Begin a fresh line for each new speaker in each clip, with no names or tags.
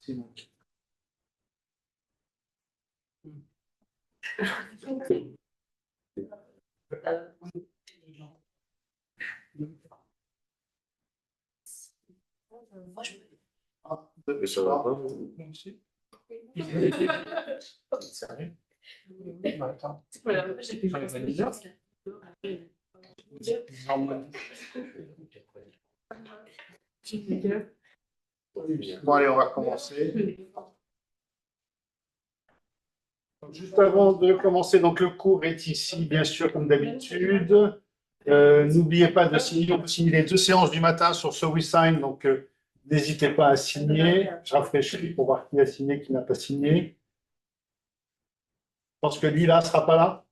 C'est bon.
Ça va pas.
Sérieux? Bon, allez, on va recommencer. Juste avant de commencer, donc le cours est ici, bien sûr, comme d'habitude. N'oubliez pas de signer, on peut signer les 2 séances du matin sur ce WeSign, donc n'hésitez pas à signer. Je rafraîchis pour voir qui a signé, qui n'a pas signé. Je pense que Lila ne sera pas là.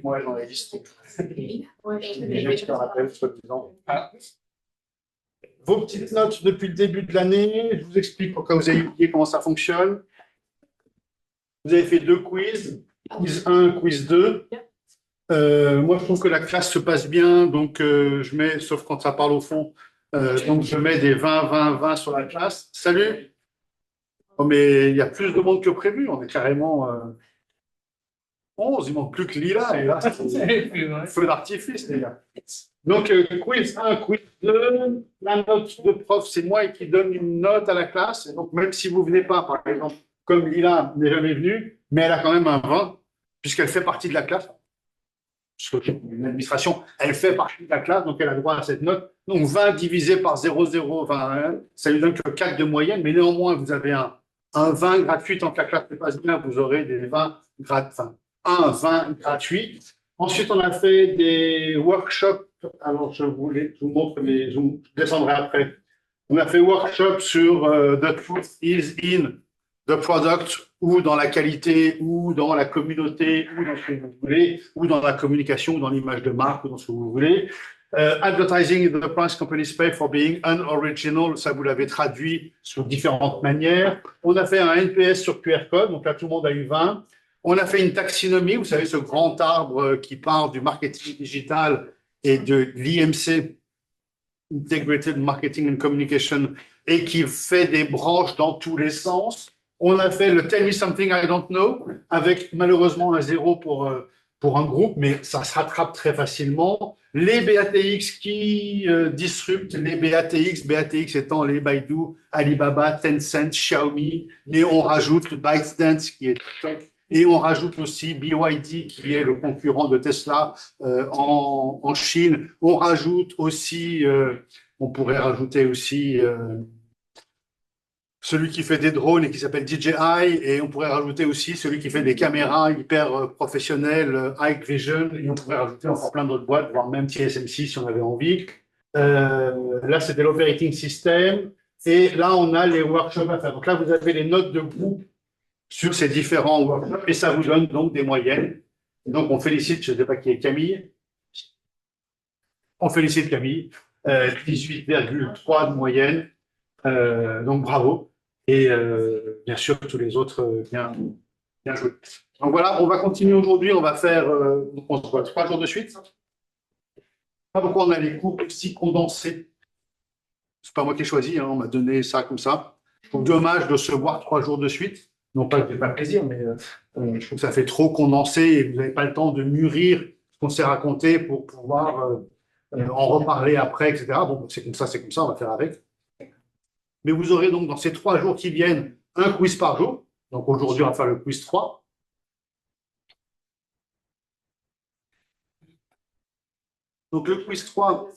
Moi, j'en ai listé. Je te rappelle, soi-disant. Vos petites notes depuis le début de l'année, je vous explique pourquoi vous avez oublié comment ça fonctionne. Vous avez fait 2 quiz, quiz 1, quiz 2. Moi, je trouve que la classe se passe bien, donc je mets, sauf quand ça parle au fond, donc je mets des 20, 20, 20 sur la classe. Salut! Oh, mais il y a plus de monde que prévu, on est carrément 11, il manque plus que Lila, et là, c'est feu d'artifice, les gars. Donc, quiz 1, quiz 2, la note de prof, c'est moi qui donne une note à la classe. Et donc, même si vous ne venez pas, par exemple, comme Lila n'est jamais venue, mais elle a quand même un 20, puisqu'elle fait partie de la classe. L'administration, elle fait partie de la classe, donc elle a droit à cette note. Donc, 20 divisé par 0,021, ça lui donne que 4 de moyenne, mais néanmoins, vous avez un 20 gratuit. Tant que la classe se passe bien, vous aurez des 20 un 20 gratuit. Ensuite, on a fait des workshops. Alors, je vous montre, mais je descendrai après. On a fait workshop sur The Truth is in the product, ou dans la qualité, ou dans la communauté, ou dans ce que vous voulez, ou dans la communication, ou dans l'image de marque, ou dans ce que vous voulez. Advertising the price companies pay for being unoriginal, ça vous l'avez traduit sur différentes manières. On a fait un NPS sur QR code, donc là tout le monde a eu 20. On a fait une taxinomie, vous savez, ce grand arbre qui part du marketing digital et de l'IMC, Integrated Marketing and Communication, et qui fait des branches dans tous les sens. On a fait le Tell Me Something I Don't Know, avec malheureusement un 0 pour un groupe, mais ça se rattrape très facilement. Les BATX qui disruptent les BATX, BATX étant les Baidu, Alibaba, Tencent, Xiaomi, mais on rajoute ByteDance qui est TikTok, et on rajoute aussi BYD qui est le concurrent de Tesla en Chine. On rajoute aussi, on pourrait rajouter aussi celui qui fait des drones et qui s'appelle DJI, et on pourrait rajouter aussi celui qui fait des caméras hyper professionnelles, Hikvision, et on pourrait rajouter encore plein d'autres boîtes, voire même TSMC si on avait envie. Là, c'était l'operating system, et là, on a les workshops à faire. Donc là, vous avez les notes de groupe sur ces différents workshops, et ça vous donne donc des moyennes. Et donc, on félicite, je ne sais pas qui est Camille, on félicite Camille, 18,3 de moyenne, donc bravo. Et bien sûr, tous les autres, bien joué. Donc voilà, on va continuer aujourd'hui, on va faire, on se voit 3 jours de suite. Pas pourquoi on a les cours aussi condensés. C'est pas moi qui ai choisi, hein, on m'a donné ça comme ça. Je trouve dommage de se voir 3 jours de suite. Non pas que j'ai pas plaisir, mais je trouve que ça fait trop condensé et vous n'avez pas le temps de mûrir ce qu'on s'est raconté pour pouvoir en reparler après, etc. Bon, c'est comme ça, on va faire avec. Mais vous aurez donc dans ces 3 jours qui viennent un quiz par jour. Donc aujourd'hui, on va faire le quiz 3. Donc le quiz 3,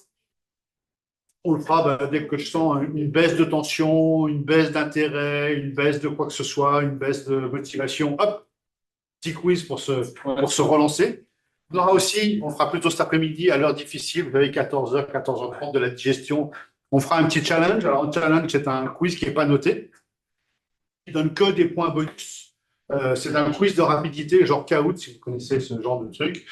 on le fera dès que je sens une baisse de tension, une baisse d'intérêt, une baisse de quoi que ce soit, une baisse de motivation. Hop, petit quiz pour se relancer. On aura aussi, on fera plutôt cet après-midi à l'heure difficile, vous avez 14h, 14h30 de la digestion. On fera un petit challenge. Alors, un challenge, c'est un quiz qui n'est pas noté, qui donne que des points bonus. C'est un quiz de rapidité, genre Kahoot, si vous connaissez ce genre de truc,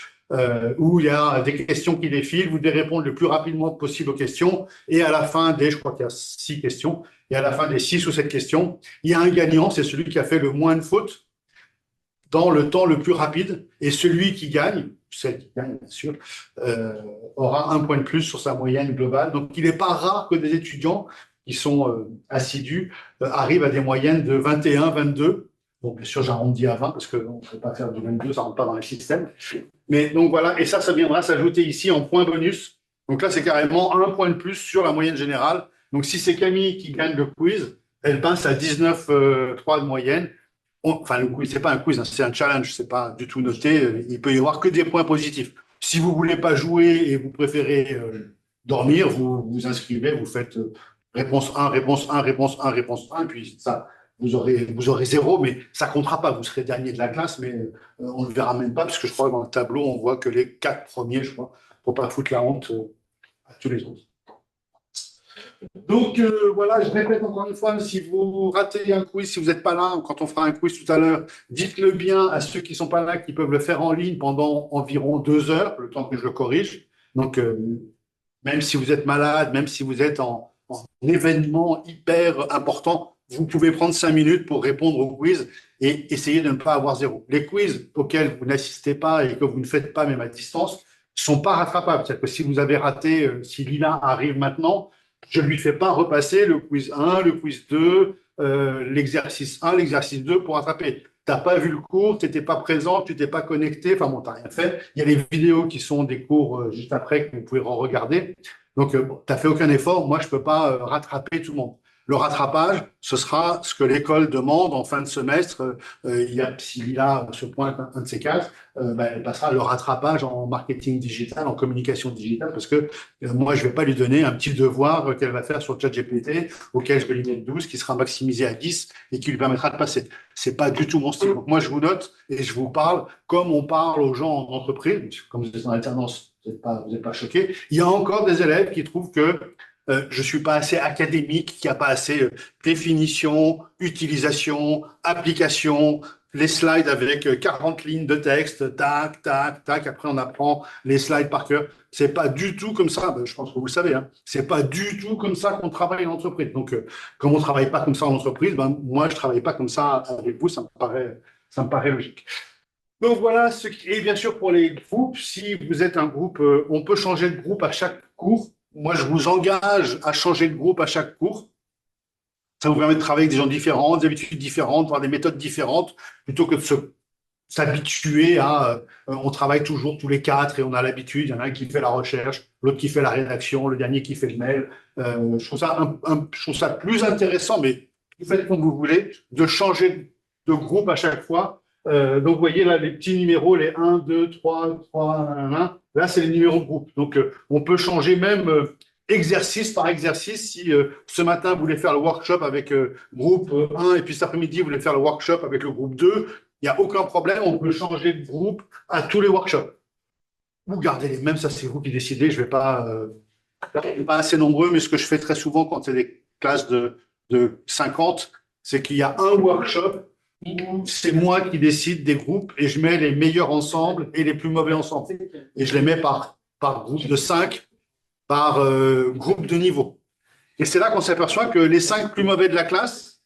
où il y a des questions qui défilent, vous devez répondre le plus rapidement possible aux questions, et à la fin je crois qu'il y a 6 questions, et à la fin des 6 ou 7 questions, il y a un gagnant, c'est celui qui a fait le moins de fautes. dans le temps le plus rapide. Et celui qui gagne, celle qui gagne bien sûr, aura un point de plus sur sa moyenne globale. Donc il n'est pas rare que des étudiants qui sont assidus arrivent à des moyennes de 21, 22. Bon, bien sûr, j'arrondis à 20 parce qu'on ne peut pas faire du 22, ça ne rentre pas dans les systèmes. Mais donc voilà, et ça viendra s'ajouter ici en point bonus. Donc là, c'est carrément un point de plus sur la moyenne générale. Donc si c'est Camille qui gagne le quiz, elle passe à 19,3 de moyenne. Enfin, le quiz, c'est pas un quiz, hein, c'est un challenge, c'est pas du tout noté. Il peut y avoir que des points positifs. Si vous voulez pas jouer et vous préférez dormir, vous vous inscrivez, vous faites réponse 1, réponse 1, réponse 1, réponse 1, puis ça, vous aurez 0, mais ça comptera pas. Vous serez dernier de la classe, mais on ne le verra même pas, parce que je crois que dans le tableau, on voit que les 4 premiers, je crois, pour pas foutre la honte à tous les autres. Donc voilà, je répète encore une fois, si vous ratez un quiz, si vous n'êtes pas là, quand on fera un quiz tout à l'heure, dites-le bien à ceux qui ne sont pas là, qui peuvent le faire en ligne pendant environ 2 heures, le temps que je le corrige. Donc même si vous êtes malade, même si vous êtes en événement hyper important, vous pouvez prendre 5 minutes pour répondre au quiz et essayer de ne pas avoir 0. Les quiz auxquels vous n'assistez pas et que vous ne faites pas même à distance sont pas rattrapables. C'est-à-dire que si vous avez raté, si Lila arrive maintenant, je ne lui fais pas repasser le quiz 1, le quiz 2, l'exercice 1, l'exercice 2 pour rattraper. Tu n'as pas vu le cours, tu n'étais pas présent, tu t'es pas connecté, enfin bon, tu n'as rien fait. Il y a les vidéos qui sont des cours juste après que vous pouvez regarder. Donc, tu n'as fait aucun effort. Moi, je ne peux pas rattraper tout le monde. Le rattrapage, ce sera ce que l'école demande en fin de semestre. S'il y a ce point, un de ces quatre, elle passera le rattrapage en marketing digital, en communication digitale, parce que moi, je ne vais pas lui donner un petit devoir qu'elle va faire sur ChatGPT, auquel je vais lui mettre 12, qui sera maximisé à 10 et qui lui permettra de passer. C'est pas du tout mon style. Donc, moi, je vous note et je vous parle comme on parle aux gens en entreprise. Comme vous êtes en alternance, vous n'êtes pas choqués. Il y a encore des élèves qui trouvent que je suis pas assez académique, qu'il n'y a pas assez définition, utilisation, application, les slides avec 40 lignes de texte, tac, tac, tac. Après, on apprend les slides par cœur. C'est pas du tout comme ça. Je pense que vous le savez. Hein, c'est pas du tout comme ça qu'on travaille en entreprise. Donc, comme on travaille pas comme ça en entreprise, moi, je travaille pas comme ça avec vous. Ça me paraît logique. Donc voilà et bien sûr pour les groupes, si vous êtes un groupe, on peut changer de groupe à chaque cours. Moi, je vous engage à changer de groupe à chaque cours. Ça vous permet de travailler avec des gens différents, des habitudes différentes, voir des méthodes différentes, plutôt que de s'habituer à on travaille toujours tous les quatre et on a l'habitude. Il y en a un qui fait la recherche, l'autre qui fait la rédaction, le dernier qui fait le mail. Je trouve ça je trouve ça plus intéressant, mais vous faites comme vous voulez, de changer de groupe à chaque fois. Donc, vous voyez là les petits numéros, les 1, 2, 3, 3, 1. Là, c'est les numéros de groupe. Donc, on peut changer même exercice par exercice. Si ce matin, vous voulez faire le workshop avec groupe 1 et puis cet après-midi, vous voulez faire le workshop avec le groupe 2, il n'y a aucun problème. On peut changer de groupe à tous les workshops. Vous gardez les mêmes, ça c'est vous qui décidez. Je vais pas, pas assez nombreux, mais ce que je fais très souvent quand c'est des classes de 50, c'est qu'il y a un workshop où c'est moi qui décide des groupes et je mets les meilleurs ensemble et les plus mauvais ensemble. Et je les mets par groupe de 5, par groupe de niveau. Et c'est là qu'on s'aperçoit que les 5 plus mauvais de la classe,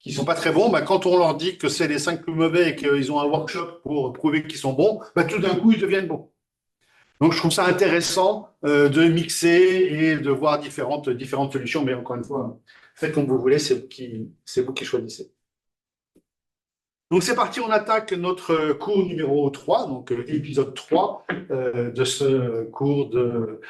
qui sont pas très bons, quand on leur dit que c'est les 5 plus mauvais et qu'ils ont un workshop pour prouver qu'ils sont bons, tout d'un coup, ils deviennent bons. Donc, je trouve ça intéressant de mixer et de voir différentes solutions. Mais encore une fois, faites comme vous voulez, c'est vous qui choisissez. Donc, c'est parti, on attaque notre cours numéro 3, donc épisode 3 de ce cours de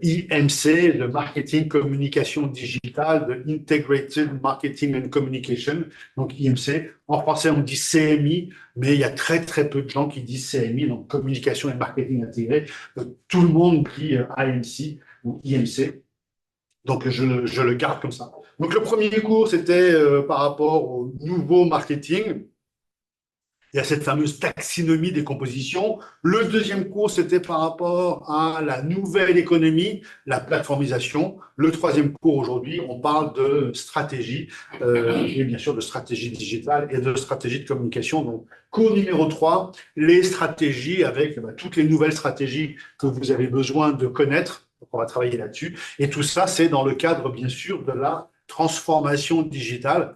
IMC, de Marketing Communication Digitale, de Integrated Marketing and Communication, donc IMC. En français, on dit CMI, mais il y a très, très peu de gens qui disent CMI, donc Communication et Marketing Intégré. Tout le monde dit IMC ou IMC, donc je le garde comme ça. Donc, le premier cours, c'était par rapport au nouveau marketing. Il y a cette fameuse taxinomie des compositions. Le deuxième cours, c'était par rapport à la nouvelle économie, la plateformisation. Le troisième cours, aujourd'hui, on parle de stratégie, et bien sûr de stratégie digitale et de stratégie de communication. Donc, cours numéro 3, les stratégies avec toutes les nouvelles stratégies que vous avez besoin de connaître. Donc, on va travailler là-dessus. Et tout ça, c'est dans le cadre, bien sûr, de la transformation digitale.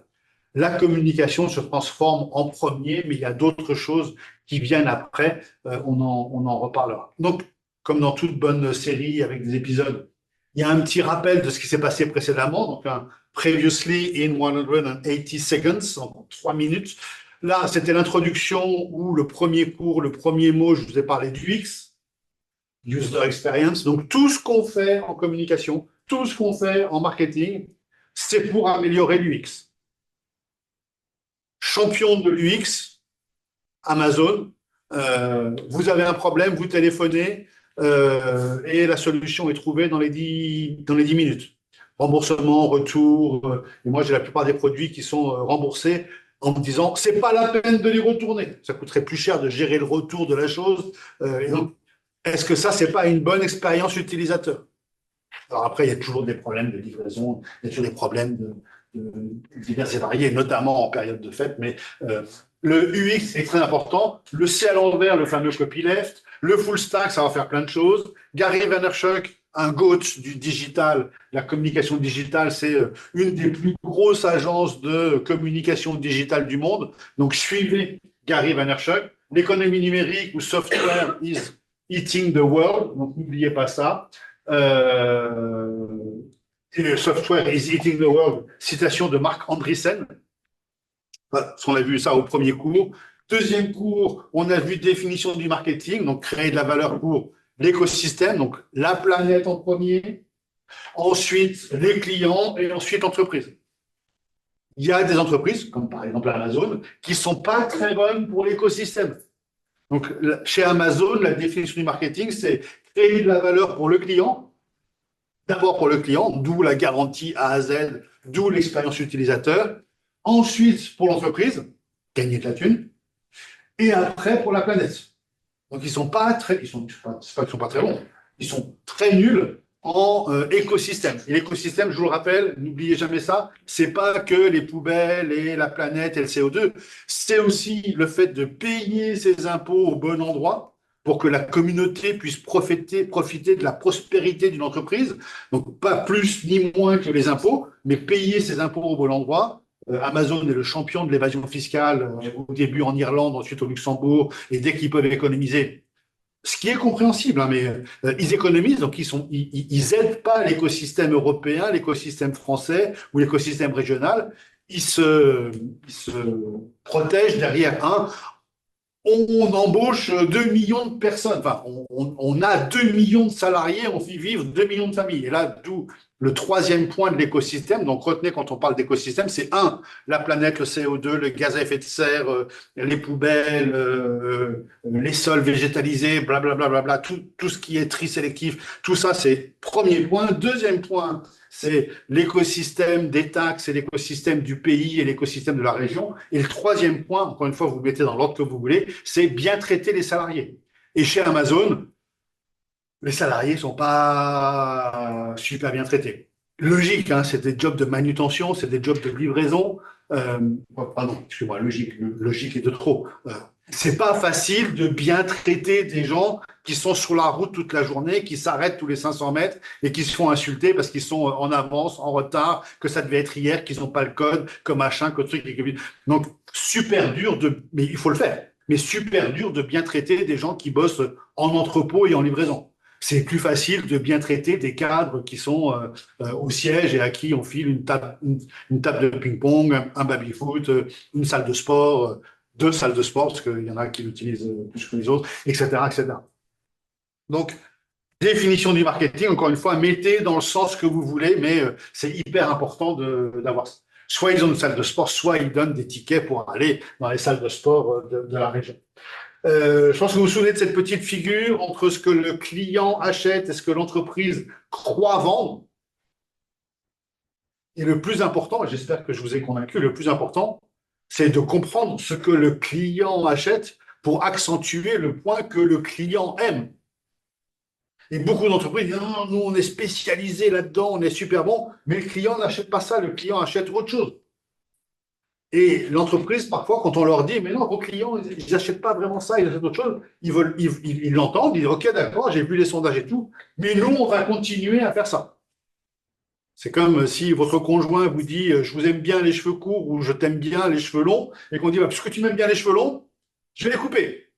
la communication se transforme en premier, mais il y a d'autres choses qui viennent après. On en reparlera. Donc, comme dans toute bonne série avec des épisodes, il y a un petit rappel de ce qui s'est passé précédemment. Donc, un Previously in 180 seconds, en 3 minutes. Là, c'était l'introduction où le premier cours, le premier mot, je vous ai parlé du X, User Experience. Donc, tout ce qu'on fait en communication, tout ce qu'on fait en marketing, c'est pour améliorer l'UX. Champion de l'UX, Amazon, vous avez un problème, vous téléphonez et la solution est trouvée dans les 10 minutes. Remboursement, retour. Et moi, j'ai la plupart des produits qui sont remboursés en me disant, c'est pas la peine de les retourner. Ça coûterait plus cher de gérer le retour de la chose. Et donc, est-ce que ça, c'est pas une bonne expérience utilisateur? Alors après, il y a toujours des problèmes de livraison, il y a toujours des problèmes divers et variés, notamment en période de fête, mais le UX est très important. Le C à l'envers, le fameux copyleft, le full stack, ça va faire plein de choses. Gary Vaynerchuk, un GOAT du digital, la communication digitale, c'est une des plus grosses agences de communication digitale du monde. Donc suivez Gary Vaynerchuk. L'économie numérique ou software is eating the world, donc n'oubliez pas ça. Software is eating the world, citation de Marc Andreessen. On a vu ça au premier cours. Deuxième cours, on a vu définition du marketing, donc créer de la valeur pour l'écosystème, donc la planète en premier, ensuite les clients et ensuite l'entreprise. Il y a des entreprises, comme par exemple Amazon, qui ne sont pas très bonnes pour l'écosystème. Donc chez Amazon, la définition du marketing, c'est créer de la valeur pour le client, d'abord pour le client, d'où la garantie A à Z, d'où l'expérience utilisateur. Ensuite, pour l'entreprise, gagner de la thune. Et après, pour la planète. Donc, ils sont pas très, c'est pas qu'ils sont pas très bons. Ils sont très nuls en écosystème. Et l'écosystème, je vous le rappelle, n'oubliez jamais ça, c'est pas que les poubelles et la planète et le CO2. C'est aussi le fait de payer ses impôts au bon endroit pour que la communauté puisse profiter de la prospérité d'une entreprise. Donc, pas plus ni moins que les impôts, mais payer ses impôts au bon endroit. Amazon est le champion de l'évasion fiscale, au début en Irlande, ensuite au Luxembourg, et dès qu'ils peuvent économiser, ce qui est compréhensible, hein, mais ils économisent, donc ils aident pas l'écosystème européen, l'écosystème français ou l'écosystème régional. Ils se protègent derrière on embauche 2 millions de personnes, enfin, on a 2 millions de salariés, on fait vivre 2 millions de familles. Et là, d'où le troisième point de l'écosystème. Donc, retenez quand on parle d'écosystème, c'est la planète, le CO2, le gaz à effet de serre, les poubelles, les sols végétalisés, blablabla, bla, bla, bla, tout ce qui est tri sélectif, tout ça, c'est premier point. Deuxième point, c'est l'écosystème des taxes et l'écosystème du pays et l'écosystème de la région. Et le troisième point, encore une fois, vous le mettez dans l'ordre que vous voulez, c'est bien traiter les salariés. Et chez Amazon, les salariés ne sont pas super bien traités. Logique, hein, c'est des jobs de manutention, c'est des jobs de livraison. Pardon, excuse-moi, logique est de trop. C'est pas facile de bien traiter des gens qui sont sur la route toute la journée, qui s'arrêtent tous les 500 mètres et qui se font insulter parce qu'ils sont en avance, en retard, que ça devait être hier, qu'ils n'ont pas le code, que machin, que truc. Donc, super dur mais il faut le faire, mais super dur de bien traiter des gens qui bossent en entrepôt et en livraison. C'est plus facile de bien traiter des cadres qui sont au siège et à qui on file une table de ping-pong, un baby-foot, une salle de sport, 2 salles de sport, parce qu'il y en a qui l'utilisent plus que les autres, etc., etc. Donc, définition du marketing, encore une fois, mettez dans le sens que vous voulez, mais c'est hyper important d'avoir ça. Soit ils ont une salle de sport, soit ils donnent des tickets pour aller dans les salles de sport de la région. Je pense que vous vous souvenez de cette petite figure entre ce que le client achète et ce que l'entreprise croit vendre. Et le plus important, j'espère que je vous ai convaincu, le plus important, c'est de comprendre ce que le client achète pour accentuer le point que le client aime. Et beaucoup d'entreprises disent, non, nous, on est spécialisé là-dedans, on est super bon, mais le client n'achète pas ça, le client achète autre chose. Et l'entreprise, parfois, quand on leur dit, mais non, vos clients, ils n'achètent pas vraiment ça, ils achètent autre chose, ils l'entendent, ils disent, OK, d'accord, j'ai vu les sondages et tout, mais nous, on va continuer à faire ça. C'est comme si votre conjoint vous dit je vous aime bien les cheveux courts ou je t'aime bien les cheveux longs et qu'on dit bah, puisque tu m'aimes bien les cheveux longs, je vais les couper.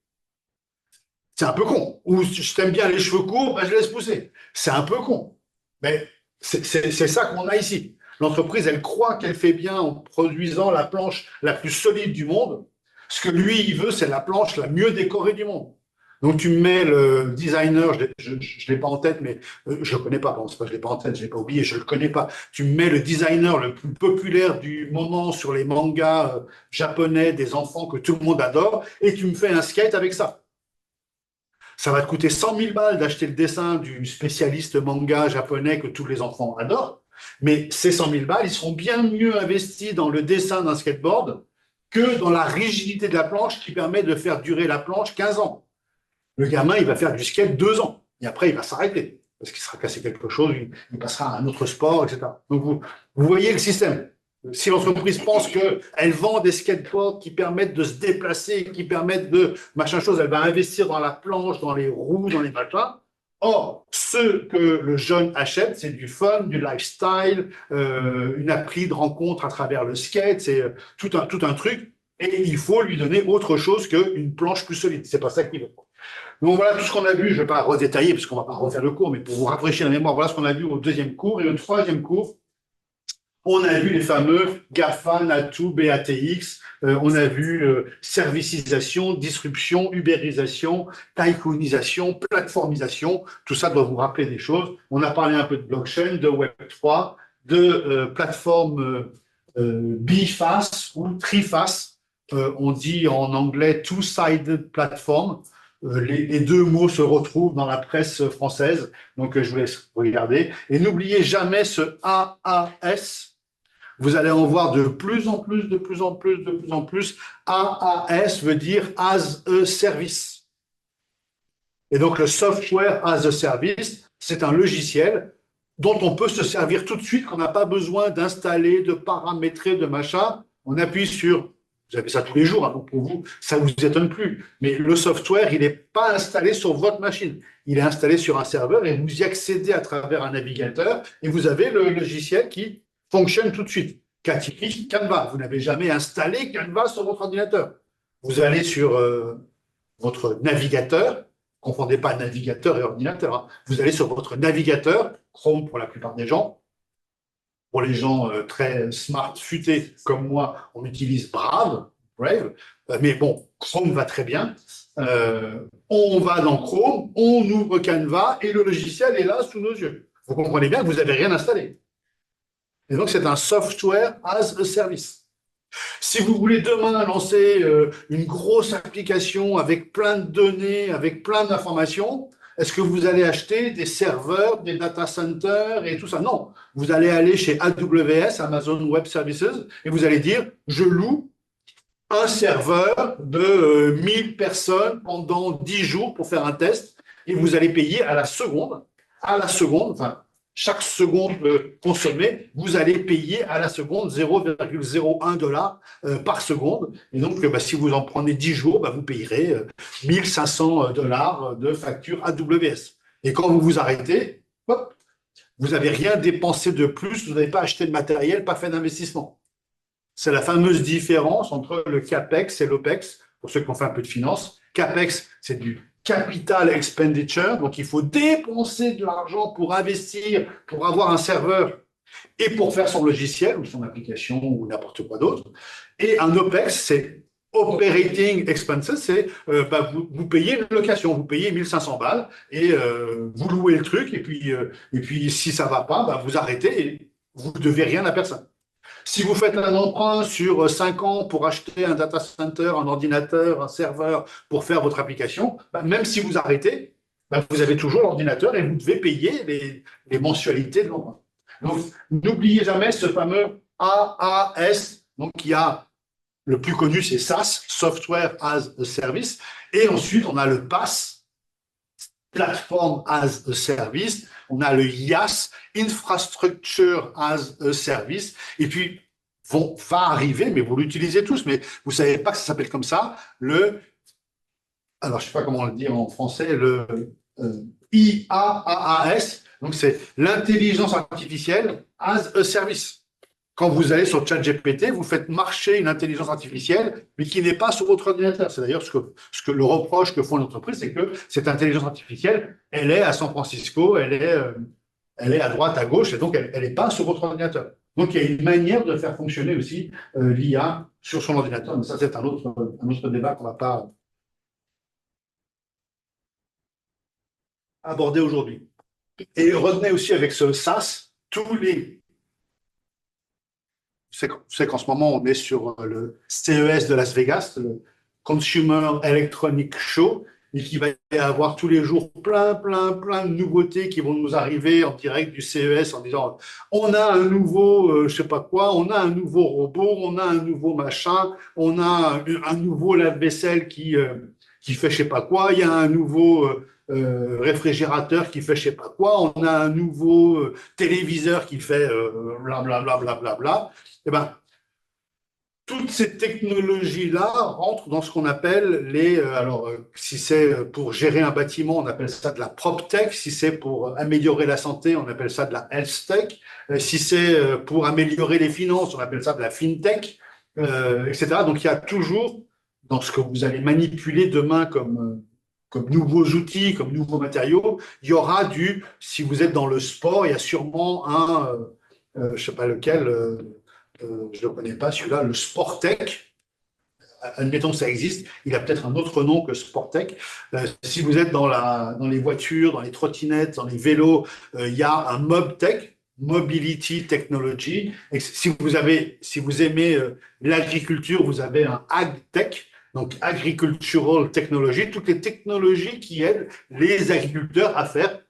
C'est un peu con. Ou je t'aime bien les cheveux courts, bah, je laisse pousser. C'est un peu con. Mais c'est ça qu'on a ici. L'entreprise, elle croit qu'elle fait bien en produisant la planche la plus solide du monde. Ce que lui, il veut, c'est la planche la mieux décorée du monde. Donc tu mets le designer, je ne l'ai pas en tête, mais je le connais pas. Bon, c'est pas que je l'ai pas en tête, je l'ai pas oublié, je le connais pas. Tu mets le designer le plus populaire du moment sur les mangas japonais des enfants que tout le monde adore, et tu me fais un skate avec ça. Ça va te coûter 100 000 balles d'acheter le dessin du spécialiste manga japonais que tous les enfants adorent, mais ces 100 000 balles, ils seront bien mieux investis dans le dessin d'un skateboard que dans la rigidité de la planche qui permet de faire durer la planche 15 ans. Le gamin, il va faire du skate 2 ans, et après, il va s'arrêter, parce qu'il sera cassé quelque chose, il passera à un autre sport, etc. Donc, vous voyez le système. Si l'entreprise pense qu'elle vend des skateboards qui permettent de se déplacer, qui permettent de machin chose, elle va investir dans la planche, dans les roues, dans les machins. Or, ce que le jeune achète, c'est du fun, du lifestyle, une appli de rencontre à travers le skate, c'est tout un truc. Et il faut lui donner autre chose qu'une planche plus solide. C'est pas ça qu'il veut. Donc voilà tout ce qu'on a vu. Je ne vais pas redétailler parce qu'on ne va pas refaire le cours, mais pour vous rafraîchir la mémoire, voilà ce qu'on a vu au deuxième cours. Et au troisième cours, on a vu les fameux GAFA, NATU, BATX, on a vu servicisation, disruption, ubérisation, tycoonisation, plateformisation. Tout ça doit vous rappeler des choses. On a parlé un peu de blockchain, de Web3, de plateforme biface ou triface. On dit en anglais two-sided platform. Les deux mots se retrouvent dans la presse française. Donc, je vous laisse regarder. Et n'oubliez jamais ce AAS. Vous allez en voir de plus en plus, de plus en plus, de plus en plus. AAS veut dire as a service. Et donc, le software as a service, c'est un logiciel dont on peut se servir tout de suite, qu'on n'a pas besoin d'installer, de paramétrer, de machin. On appuie sur, vous avez ça tous les jours, hein, donc pour vous, ça ne vous étonne plus. Mais le software, il n'est pas installé sur votre machine. Il est installé sur un serveur et vous y accédez à travers un navigateur et vous avez le logiciel qui fonctionne tout de suite. Cas typique, Canva. Vous n'avez jamais installé Canva sur votre ordinateur. Vous allez sur votre navigateur, confondez pas navigateur et ordinateur, hein. Vous allez sur votre navigateur, Chrome pour la plupart des gens. Pour les gens très smart, futés comme moi, on utilise Brave. Mais bon, Chrome va très bien. On va dans Chrome, on ouvre Canva et le logiciel est là sous nos yeux. Vous comprenez bien que vous n'avez rien installé. Et donc, c'est un software as a service. Si vous voulez demain lancer une grosse application avec plein de données, avec plein d'informations, est-ce que vous allez acheter des serveurs, des data centers et tout ça? Non. Vous allez aller chez AWS, Amazon Web Services, et vous allez dire, je loue un serveur de 1000 personnes pendant 10 jours pour faire un test, et vous allez payer à la seconde, enfin, chaque seconde consommée, vous allez payer à la seconde 0,01 dollars par seconde. Et donc, si vous en prenez 10 jours, vous payerez 1500 dollars de facture AWS. Et quand vous vous arrêtez, hop, vous n'avez rien dépensé de plus, vous n'avez pas acheté de matériel, pas fait d'investissement. C'est la fameuse différence entre le CAPEX et l'OPEX, pour ceux qui ont fait un peu de finance. CAPEX, c'est du capital expenditure, donc il faut dépenser de l'argent pour investir, pour avoir un serveur et pour faire son logiciel ou son application ou n'importe quoi d'autre. Et un OPEX, c'est operating expenses, c'est vous payez une location, vous payez 1500 balles et vous louez le truc et puis si ça va pas, vous arrêtez et vous ne devez rien à personne. Si vous faites un emprunt sur 5 ans pour acheter un data center, un ordinateur, un serveur pour faire votre application, même si vous arrêtez, vous avez toujours l'ordinateur et vous devez payer les mensualités de l'emprunt. Donc, n'oubliez jamais ce fameux AAS. Donc, il y a le plus connu, c'est SaaS, Software as a Service. Et ensuite, on a le PaaS, Platform as a Service. On a le IaaS, Infrastructure as a Service. Et puis, va arriver, mais vous l'utilisez tous, mais vous ne savez pas que ça s'appelle comme ça, alors je ne sais pas comment le dire en français, le IaaS, Donc, c'est l'intelligence artificielle as a service. Quand vous allez sur ChatGPT, vous faites marcher une intelligence artificielle, mais qui n'est pas sur votre ordinateur. C'est d'ailleurs ce que le reproche que font les entreprises, c'est que cette intelligence artificielle, elle est à San Francisco, elle est à droite, à gauche, et donc elle n'est pas sur votre ordinateur. Donc, il y a une manière de faire fonctionner aussi l'IA sur son ordinateur. Mais ça, c'est un autre débat qu'on ne va pas aborder aujourd'hui. Et retenez aussi avec ce SaaS, tous les vous savez qu'en ce moment, on est sur le CES de Las Vegas, le Consumer Electronic Show, et qu'il va y avoir tous les jours plein, plein, plein de nouveautés qui vont nous arriver en direct du CES en disant on a un nouveau, je sais pas quoi, on a un nouveau robot, on a un nouveau machin, on a un nouveau lave-vaisselle qui fait je sais pas quoi, il y a un nouveau réfrigérateur qui fait je sais pas quoi, on a un nouveau téléviseur qui fait blablabla, bla, bla, bla, bla. Eh ben, toutes ces technologies-là rentrent dans ce qu'on appelle si c'est pour gérer un bâtiment, on appelle ça de la PropTech. Si c'est pour améliorer la santé, on appelle ça de la HealthTech. Si c'est pour améliorer les finances, on appelle ça de la FinTech, etc. Donc, il y a toujours, dans ce que vous allez manipuler demain comme nouveaux outils, comme nouveaux matériaux, il y aura si vous êtes dans le sport, il y a sûrement je ne sais pas lequel, je ne le connais pas, celui-là, le Sportec. Admettons que ça existe, il a peut-être un autre nom que Sportec. Si vous êtes dans les voitures, dans les trottinettes, dans les vélos, il y a un MobTech, Mobility Technology. Et si vous aimez l'agriculture, vous avez un AgTech, donc Agricultural Technology, toutes les technologies qui aident les agriculteurs à faire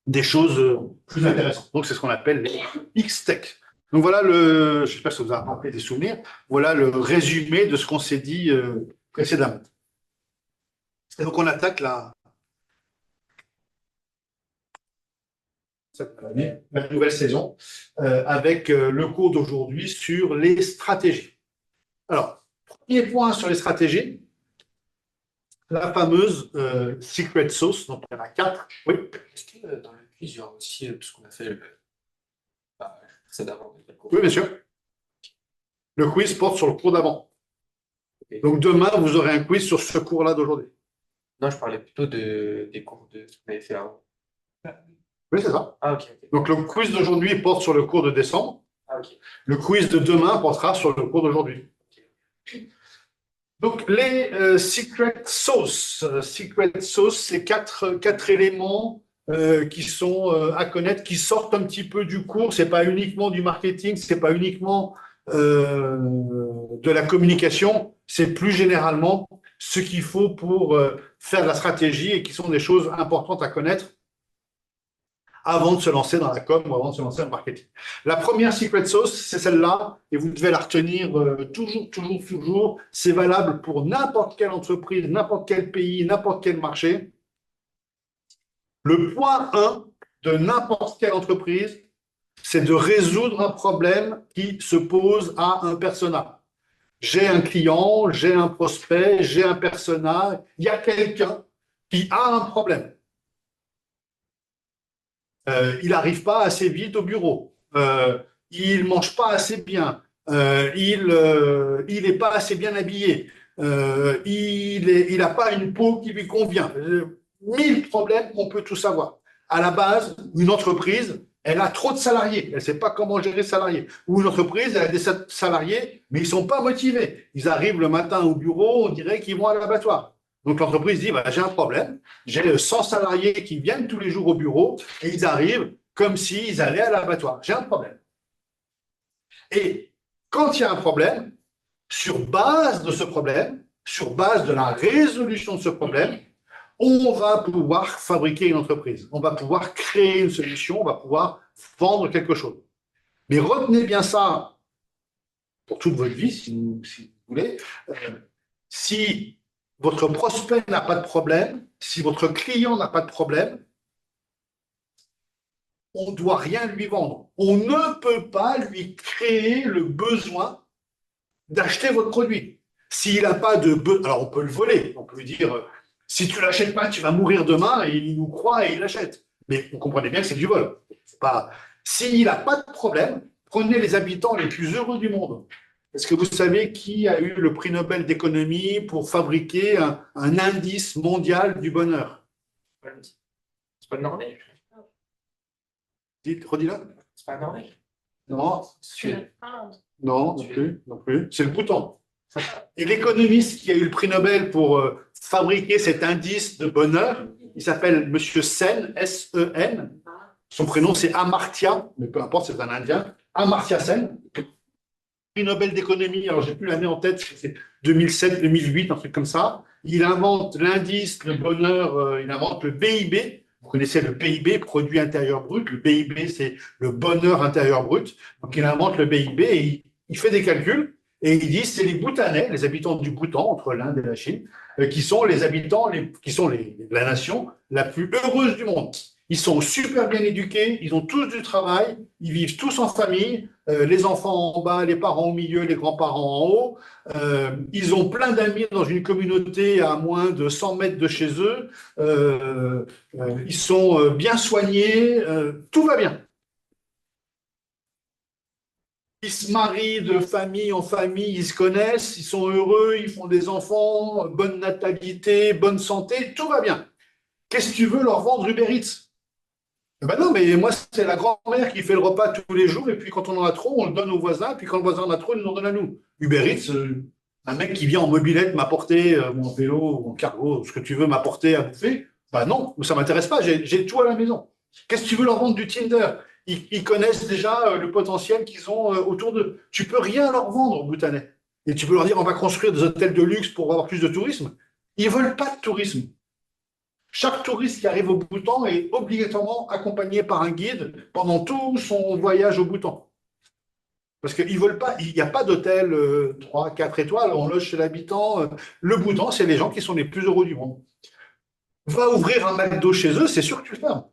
des choses plus intéressantes. Donc, c'est ce qu'on appelle les X-Tech. Donc, voilà je ne sais pas si vous avez rappelé des souvenirs, voilà le résumé de ce qu'on s'est dit précédemment. Et donc, on attaque la nouvelle saison avec le cours d'aujourd'hui sur les stratégies. Alors, premier point sur les stratégies, la fameuse secret sauce, donc il y en a 4. Oui.
Est-ce que dans le quiz, il y aura aussi tout ce qu'on a fait précédemment?
Oui, bien sûr. Le quiz porte sur le cours d'avant. Okay. Donc demain, vous aurez un quiz sur ce cours-là d'aujourd'hui.
Non, je parlais plutôt des cours de ce qu'on avait fait avant.
Oui, c'est ça.
Ah, ok.
Donc le quiz d'aujourd'hui porte sur le cours de décembre.
Ah, ok.
Le quiz de demain portera sur le cours d'aujourd'hui. Okay. Donc les secret sauce. Secret sauce, c'est quatre éléments qui sont à connaître, qui sortent un petit peu du cours. C'est pas uniquement du marketing, c'est pas uniquement de la communication, c'est plus généralement ce qu'il faut pour faire de la stratégie et qui sont des choses importantes à connaître avant de se lancer dans la com ou avant de se lancer dans le marketing. La première secret sauce, c'est celle-là, et vous devez la retenir toujours, toujours, toujours. C'est valable pour n'importe quelle entreprise, n'importe quel pays, n'importe quel marché. Le point 1 de n'importe quelle entreprise, c'est de résoudre un problème qui se pose à un persona. J'ai un client, j'ai un prospect, j'ai un persona, il y a quelqu'un qui a un problème. Il n'arrive pas assez vite au bureau, il ne mange pas assez bien, il n'est pas assez bien habillé, il n'a pas une peau qui lui convient. 1000 problèmes qu'on peut tous avoir. À la base, une entreprise, elle a trop de salariés, elle ne sait pas comment gérer les salariés. Ou une entreprise, elle a des salariés, mais ils ne sont pas motivés. Ils arrivent le matin au bureau, on dirait qu'ils vont à l'abattoir. Donc l'entreprise dit, j'ai un problème, j'ai 100 salariés qui viennent tous les jours au bureau et ils arrivent comme s'ils allaient à l'abattoir. J'ai un problème. Et quand il y a un problème, sur base de ce problème, sur base de la résolution de ce problème, on va pouvoir fabriquer une entreprise, on va pouvoir créer une solution, on va pouvoir vendre quelque chose. Mais retenez bien ça pour toute votre vie, si vous voulez. Si votre prospect n'a pas de problème, si votre client n'a pas de problème, on ne doit rien lui vendre. On ne peut pas lui créer le besoin d'acheter votre produit. S'il n'a pas de besoin, alors on peut le voler, on peut lui dire si tu ne l'achètes pas, tu vas mourir demain, et il nous croit et il l'achète. Mais vous comprenez bien que c'est du vol. C'est pas... S'il n'a pas de problème, prenez les habitants les plus heureux du monde. Est-ce que vous savez qui a eu le prix Nobel d'économie pour fabriquer un indice mondial du bonheur?
C'est pas Norvège.
Redis-le.
C'est pas Norvège.
Non,
Suède.
non, non plus, non plus. C'est le Bhoutan. Et l'économiste qui a eu le prix Nobel pour fabriquer cet indice de bonheur, il s'appelle Monsieur Sen, S-E-N. Son prénom, c'est Amartya, mais peu importe, c'est un Indien. Amartya Sen. Prix Nobel d'économie, alors j'ai plus l'année en tête, c'est 2007, 2008, un truc comme ça. Il invente l'indice de bonheur, il invente le PIB. Vous connaissez le PIB, produit intérieur brut. Le PIB, c'est le bonheur intérieur brut. Donc il invente le PIB et il fait des calculs et il dit c'est les Bhoutanais, les habitants du Bhoutan, entre l'Inde et la Chine, qui sont les habitants, la nation la plus heureuse du monde. Ils sont super bien éduqués, ils ont tous du travail, ils vivent tous en famille, les enfants en bas, les parents au milieu, les grands-parents en haut. Ils ont plein d'amis dans une communauté à moins de 100 mètres de chez eux. Ils sont bien soignés, tout va bien. Ils se marient de famille en famille, ils se connaissent, ils sont heureux, ils font des enfants, bonne natalité, bonne santé, tout va bien. Qu'est-ce que tu veux leur vendre Uber Eats? Ben non, mais moi, c'est la grand-mère qui fait le repas tous les jours, et puis quand on en a trop, on le donne au voisin, puis quand le voisin en a trop, il nous en donne à nous. Uber Eats, un mec qui vient en mobilette m'apporter, mon vélo, mon cargo, ce que tu veux m'apporter à bouffer, ben non, ça ne m'intéresse pas, j'ai tout à la maison. Qu'est-ce que tu veux leur vendre du Tinder? Ils connaissent déjà le potentiel qu'ils ont autour d'eux. Tu peux rien leur vendre, Bhoutanais. Et tu peux leur dire, on va construire des hôtels de luxe pour avoir plus de tourisme. Ils veulent pas de tourisme. Chaque touriste qui arrive au Bhoutan est obligatoirement accompagné par un guide pendant tout son voyage au Bhoutan. Parce qu'ils veulent pas, il n'y a pas d'hôtel 3, 4 étoiles, on loge chez l'habitant. Le Bhoutan, c'est les gens qui sont les plus heureux du monde. Va ouvrir un McDo chez eux, c'est sûr que tu le fermes.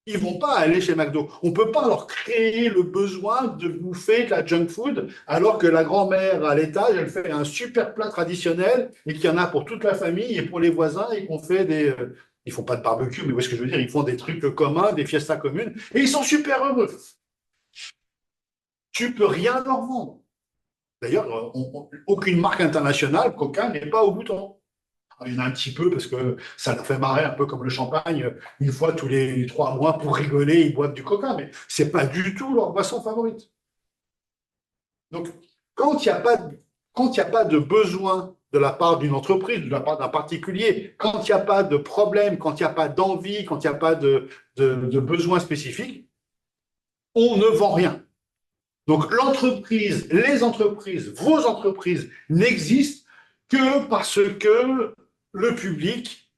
Ils ne vont pas aller chez McDo. On ne peut pas leur créer le besoin de bouffer de la junk food alors que la grand-mère à l'étage, elle fait un super plat traditionnel et qu'il y en a pour toute la famille et pour les voisins et qu'on fait des... ils font pas de barbecue, mais où est-ce que je veux dire? Ils font des trucs communs, des fiestas communes et ils sont super heureux. Tu peux rien leur vendre. D'ailleurs, aucune marque internationale, Coca, n'est pas au Bhoutan. Il y en a un petit peu parce que ça leur fait marrer un peu comme le champagne. Une fois tous les 3 mois, pour rigoler, ils boivent du coca, mais ce n'est pas du tout leur boisson favorite. Donc, quand il n'y a pas de besoin de la part d'une entreprise, de la part d'un particulier, quand il n'y a pas de problème, quand il n'y a pas d'envie, quand il n'y a pas de besoin spécifique, on ne vend rien. Donc, l'entreprise, les entreprises, vos entreprises n'existent que parce que le public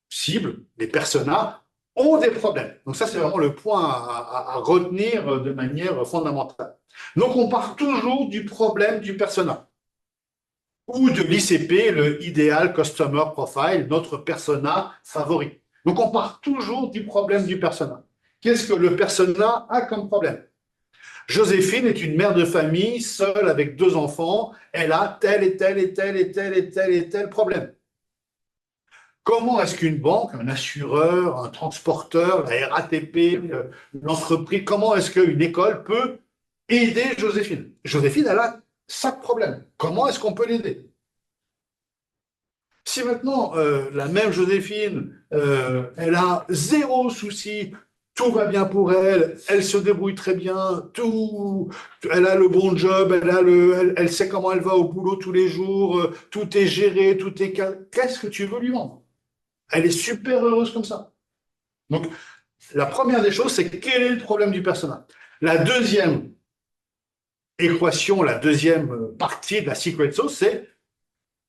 cible, les personas, ont des problèmes. Donc ça, c'est vraiment le point à retenir de manière fondamentale. Donc on part toujours du problème du persona ou de l'ICP, le Ideal Customer Profile, notre persona favori. Donc on part toujours du problème du persona. Qu'est-ce que le persona a comme problème? Joséphine est une mère de famille, seule avec 2 enfants. Elle a tel et tel et tel et tel et tel et tel problème. Comment est-ce qu'une banque, un assureur, un transporteur, la RATP, l'entreprise, comment est-ce qu'une école peut aider Joséphine? Joséphine, elle a 5 problèmes. Comment est-ce qu'on peut l'aider? Si maintenant, la même Joséphine, elle a 0 souci, tout va bien pour elle, elle se débrouille très bien, elle a le bon job, elle sait comment elle va au boulot tous les jours, tout est géré, tout est calme. Qu'est-ce que tu veux lui vendre? Elle est super heureuse comme ça. Donc, la première des choses, c'est quel est le problème du personnage. La deuxième équation, la deuxième partie de la secret sauce, c'est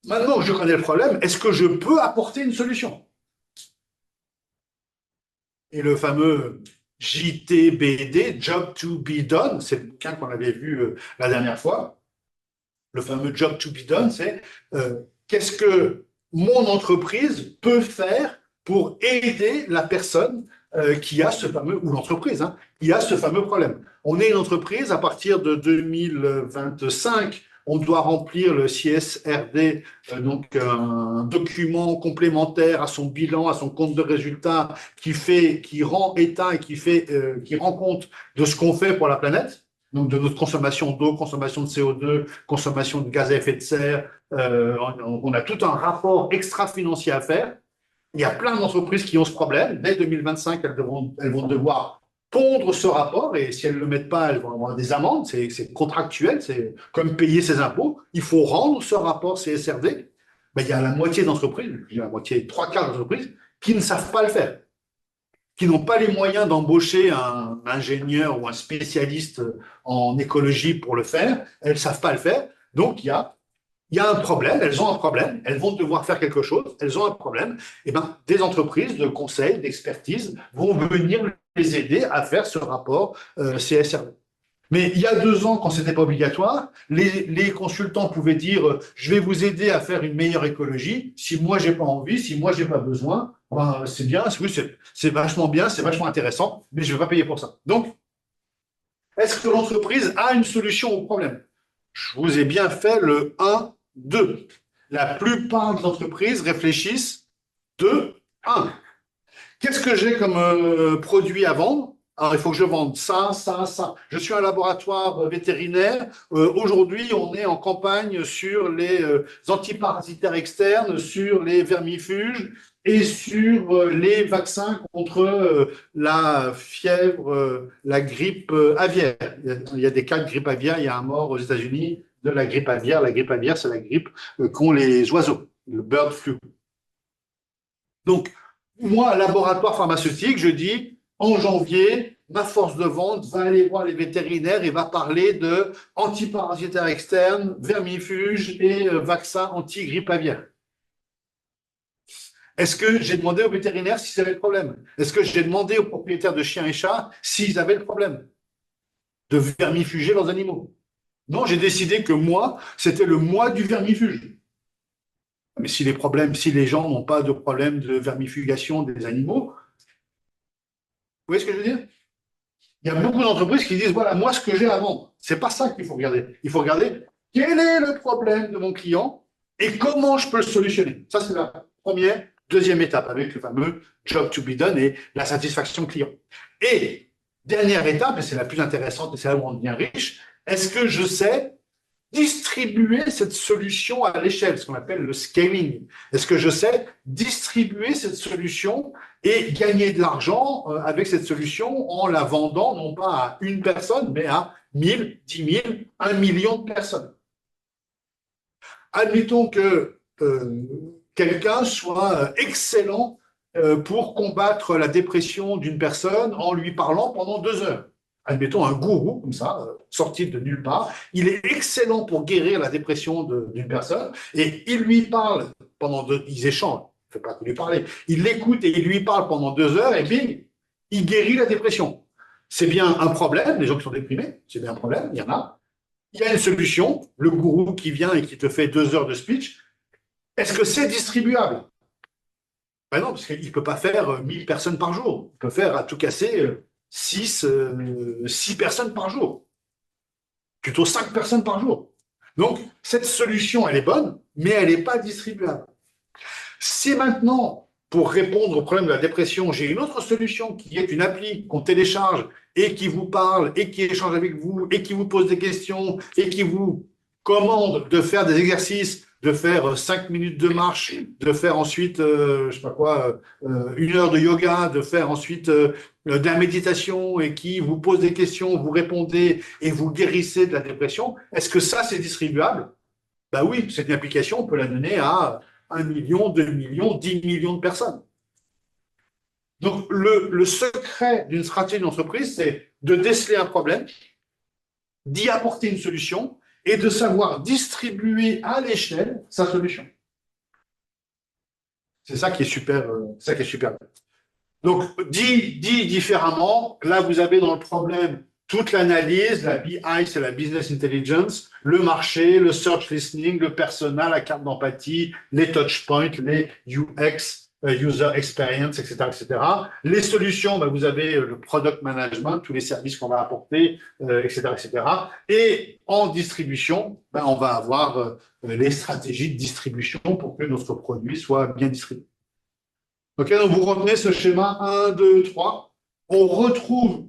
maintenant que je connais le problème, est-ce que je peux apporter une solution? Et le fameux JTBD, Job to be done, c'est le bouquin qu'on avait vu la dernière fois. Le fameux Job to be done, c'est qu'est-ce que mon entreprise peut faire pour aider la personne qui a ce fameux, ou l'entreprise, qui a ce fameux problème. On est une entreprise, à partir de 2025, on doit remplir le CSRD, donc un document complémentaire à son bilan, à son compte de résultat, qui rend état et qui rend compte de ce qu'on fait pour la planète, donc de notre consommation d'eau, consommation de CO2, consommation de gaz à effet de serre. On a tout un rapport extra-financier à faire. Il y a plein d'entreprises qui ont ce problème. Dès 2025, elles vont devoir pondre ce rapport et si elles ne le mettent pas, elles vont avoir des amendes. C'est contractuel, c'est comme payer ses impôts. Il faut rendre ce rapport CSRD. Mais il y a la moitié d'entreprises, la moitié, trois quarts d'entreprises, qui ne savent pas le faire, qui n'ont pas les moyens d'embaucher un ingénieur ou un spécialiste en écologie pour le faire. Elles ne savent pas le faire. Donc, il y a un problème, elles ont un problème, elles vont devoir faire quelque chose, elles ont un problème. Et ben, des entreprises de conseil, d'expertise vont venir les aider à faire ce rapport CSRD. Mais il y a 2 ans, quand ce n'était pas obligatoire, les consultants pouvaient dire je vais vous aider à faire une meilleure écologie. Si moi, j'ai pas envie, si moi, j'ai pas besoin, ben, c'est bien, oui, c'est vachement bien, c'est vachement intéressant, mais je ne vais pas payer pour ça. Donc, est-ce que l'entreprise a une solution au problème? Je vous ai bien fait le 1, 2. La plupart des entreprises réfléchissent 2, 1. Qu'est-ce que j'ai comme produit à vendre? Alors, il faut que je vende ça, ça, ça. Je suis un laboratoire vétérinaire. Aujourd'hui, on est en campagne sur les antiparasitaires externes, sur les vermifuges et sur les vaccins contre la fièvre, la grippe aviaire. Il y a des cas de grippe aviaire. Il y a un mort aux États-Unis de la grippe aviaire. La grippe aviaire, c'est la grippe qu'ont les oiseaux, le bird flu. Donc, moi, laboratoire pharmaceutique, je dis, en janvier, ma force de vente va aller voir les vétérinaires et va parler de antiparasitaires externes, vermifuges et vaccins anti-grippe aviaire. Est-ce que j'ai demandé aux vétérinaires s'ils avaient le problème? Est-ce que j'ai demandé aux propriétaires de chiens et chats s'ils avaient le problème de vermifuger leurs animaux? Non, j'ai décidé que moi, c'était le mois du vermifuge. Mais si les gens n'ont pas de problème de vermifugation des animaux, vous voyez ce que je veux dire? Il y a beaucoup d'entreprises qui disent, voilà, moi, ce que j'ai à vendre. C'est pas ça qu'il faut regarder. Il faut regarder quel est le problème de mon client et comment je peux le solutionner. Ça, c'est la première, deuxième étape avec le fameux job to be done et la satisfaction client. Et dernière étape, et c'est la plus intéressante et c'est là où on devient riche, est-ce que je sais distribuer cette solution à l'échelle, ce qu'on appelle le scaling? Est-ce que je sais distribuer cette solution et gagner de l'argent avec cette solution en la vendant non pas à une personne, mais à 1000, 10 000, 1 million de personnes? Admettons que quelqu'un soit excellent pour combattre la dépression d'une personne en lui parlant pendant 2 heures. Admettons un gourou, comme ça, sorti de nulle part. Il est excellent pour guérir la dépression d'une personne et il lui parle ils échangent, il ne fait pas que lui parler. Il l'écoute et il lui parle pendant 2 heures et bing, il guérit la dépression. C'est bien un problème, les gens qui sont déprimés, c'est bien un problème, il y en a. Il y a une solution, le gourou qui vient et qui te fait 2 heures de speech. Est-ce que c'est distribuable? Ben non, parce qu'il ne peut pas faire 1000 personnes par jour. Il peut faire à tout casser 6 personnes par jour. Plutôt 5 personnes par jour. Donc, cette solution, elle est bonne, mais elle n'est pas distribuable. Si maintenant, pour répondre au problème de la dépression, j'ai une autre solution qui est une appli qu'on télécharge et qui vous parle et qui échange avec vous et qui vous pose des questions et qui vous commande de faire des exercices, de faire 5 minutes de marche, de faire ensuite, je sais pas quoi, 1 heure de yoga, de faire ensuite de la méditation et qui vous pose des questions, vous répondez et vous guérissez de la dépression, est-ce que ça, c'est distribuable? Ben oui, cette application, on peut la donner à 1 million, 2 millions, 10 millions de personnes. Donc, le secret d'une stratégie d'entreprise, c'est de déceler un problème, d'y apporter une solution et de savoir distribuer à l'échelle sa solution. C'est ça qui est super. Ça qui est super. Donc, dit différemment, là, vous avez dans le problème toute l'analyse, la BI, c'est la business intelligence, le marché, le search listening, le persona, la carte d'empathie, les touch points, les UX, user experience, etc., etc. Les solutions, ben, vous avez le product management, tous les services qu'on va apporter, etc., etc. Et en distribution, ben, on va avoir les stratégies de distribution pour que notre produit soit bien distribué. Ok, donc vous retenez ce schéma 1, 2, 3. On retrouve,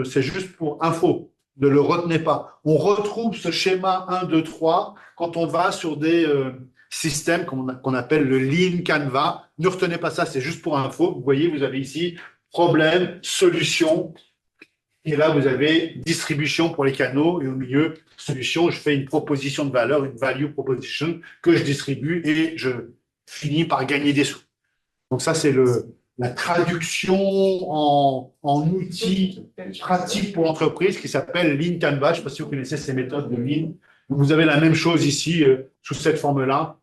c'est juste pour info, ne le retenez pas. On retrouve ce schéma 1, 2, 3 quand on va sur des systèmes qu'on appelle le Lean Canvas. Ne retenez pas ça, c'est juste pour info. Vous voyez, vous avez ici problème, solution. Et là, vous avez distribution pour les canaux. Et au milieu, solution, je fais une proposition de valeur, une value proposition que je distribue et je finis par gagner des sous. Donc ça, c'est la traduction en outils pratiques pour l'entreprise qui s'appelle Lean Canvas. Je ne sais pas si vous connaissez ces méthodes de Lean. Vous avez la même chose ici, sous cette forme-là.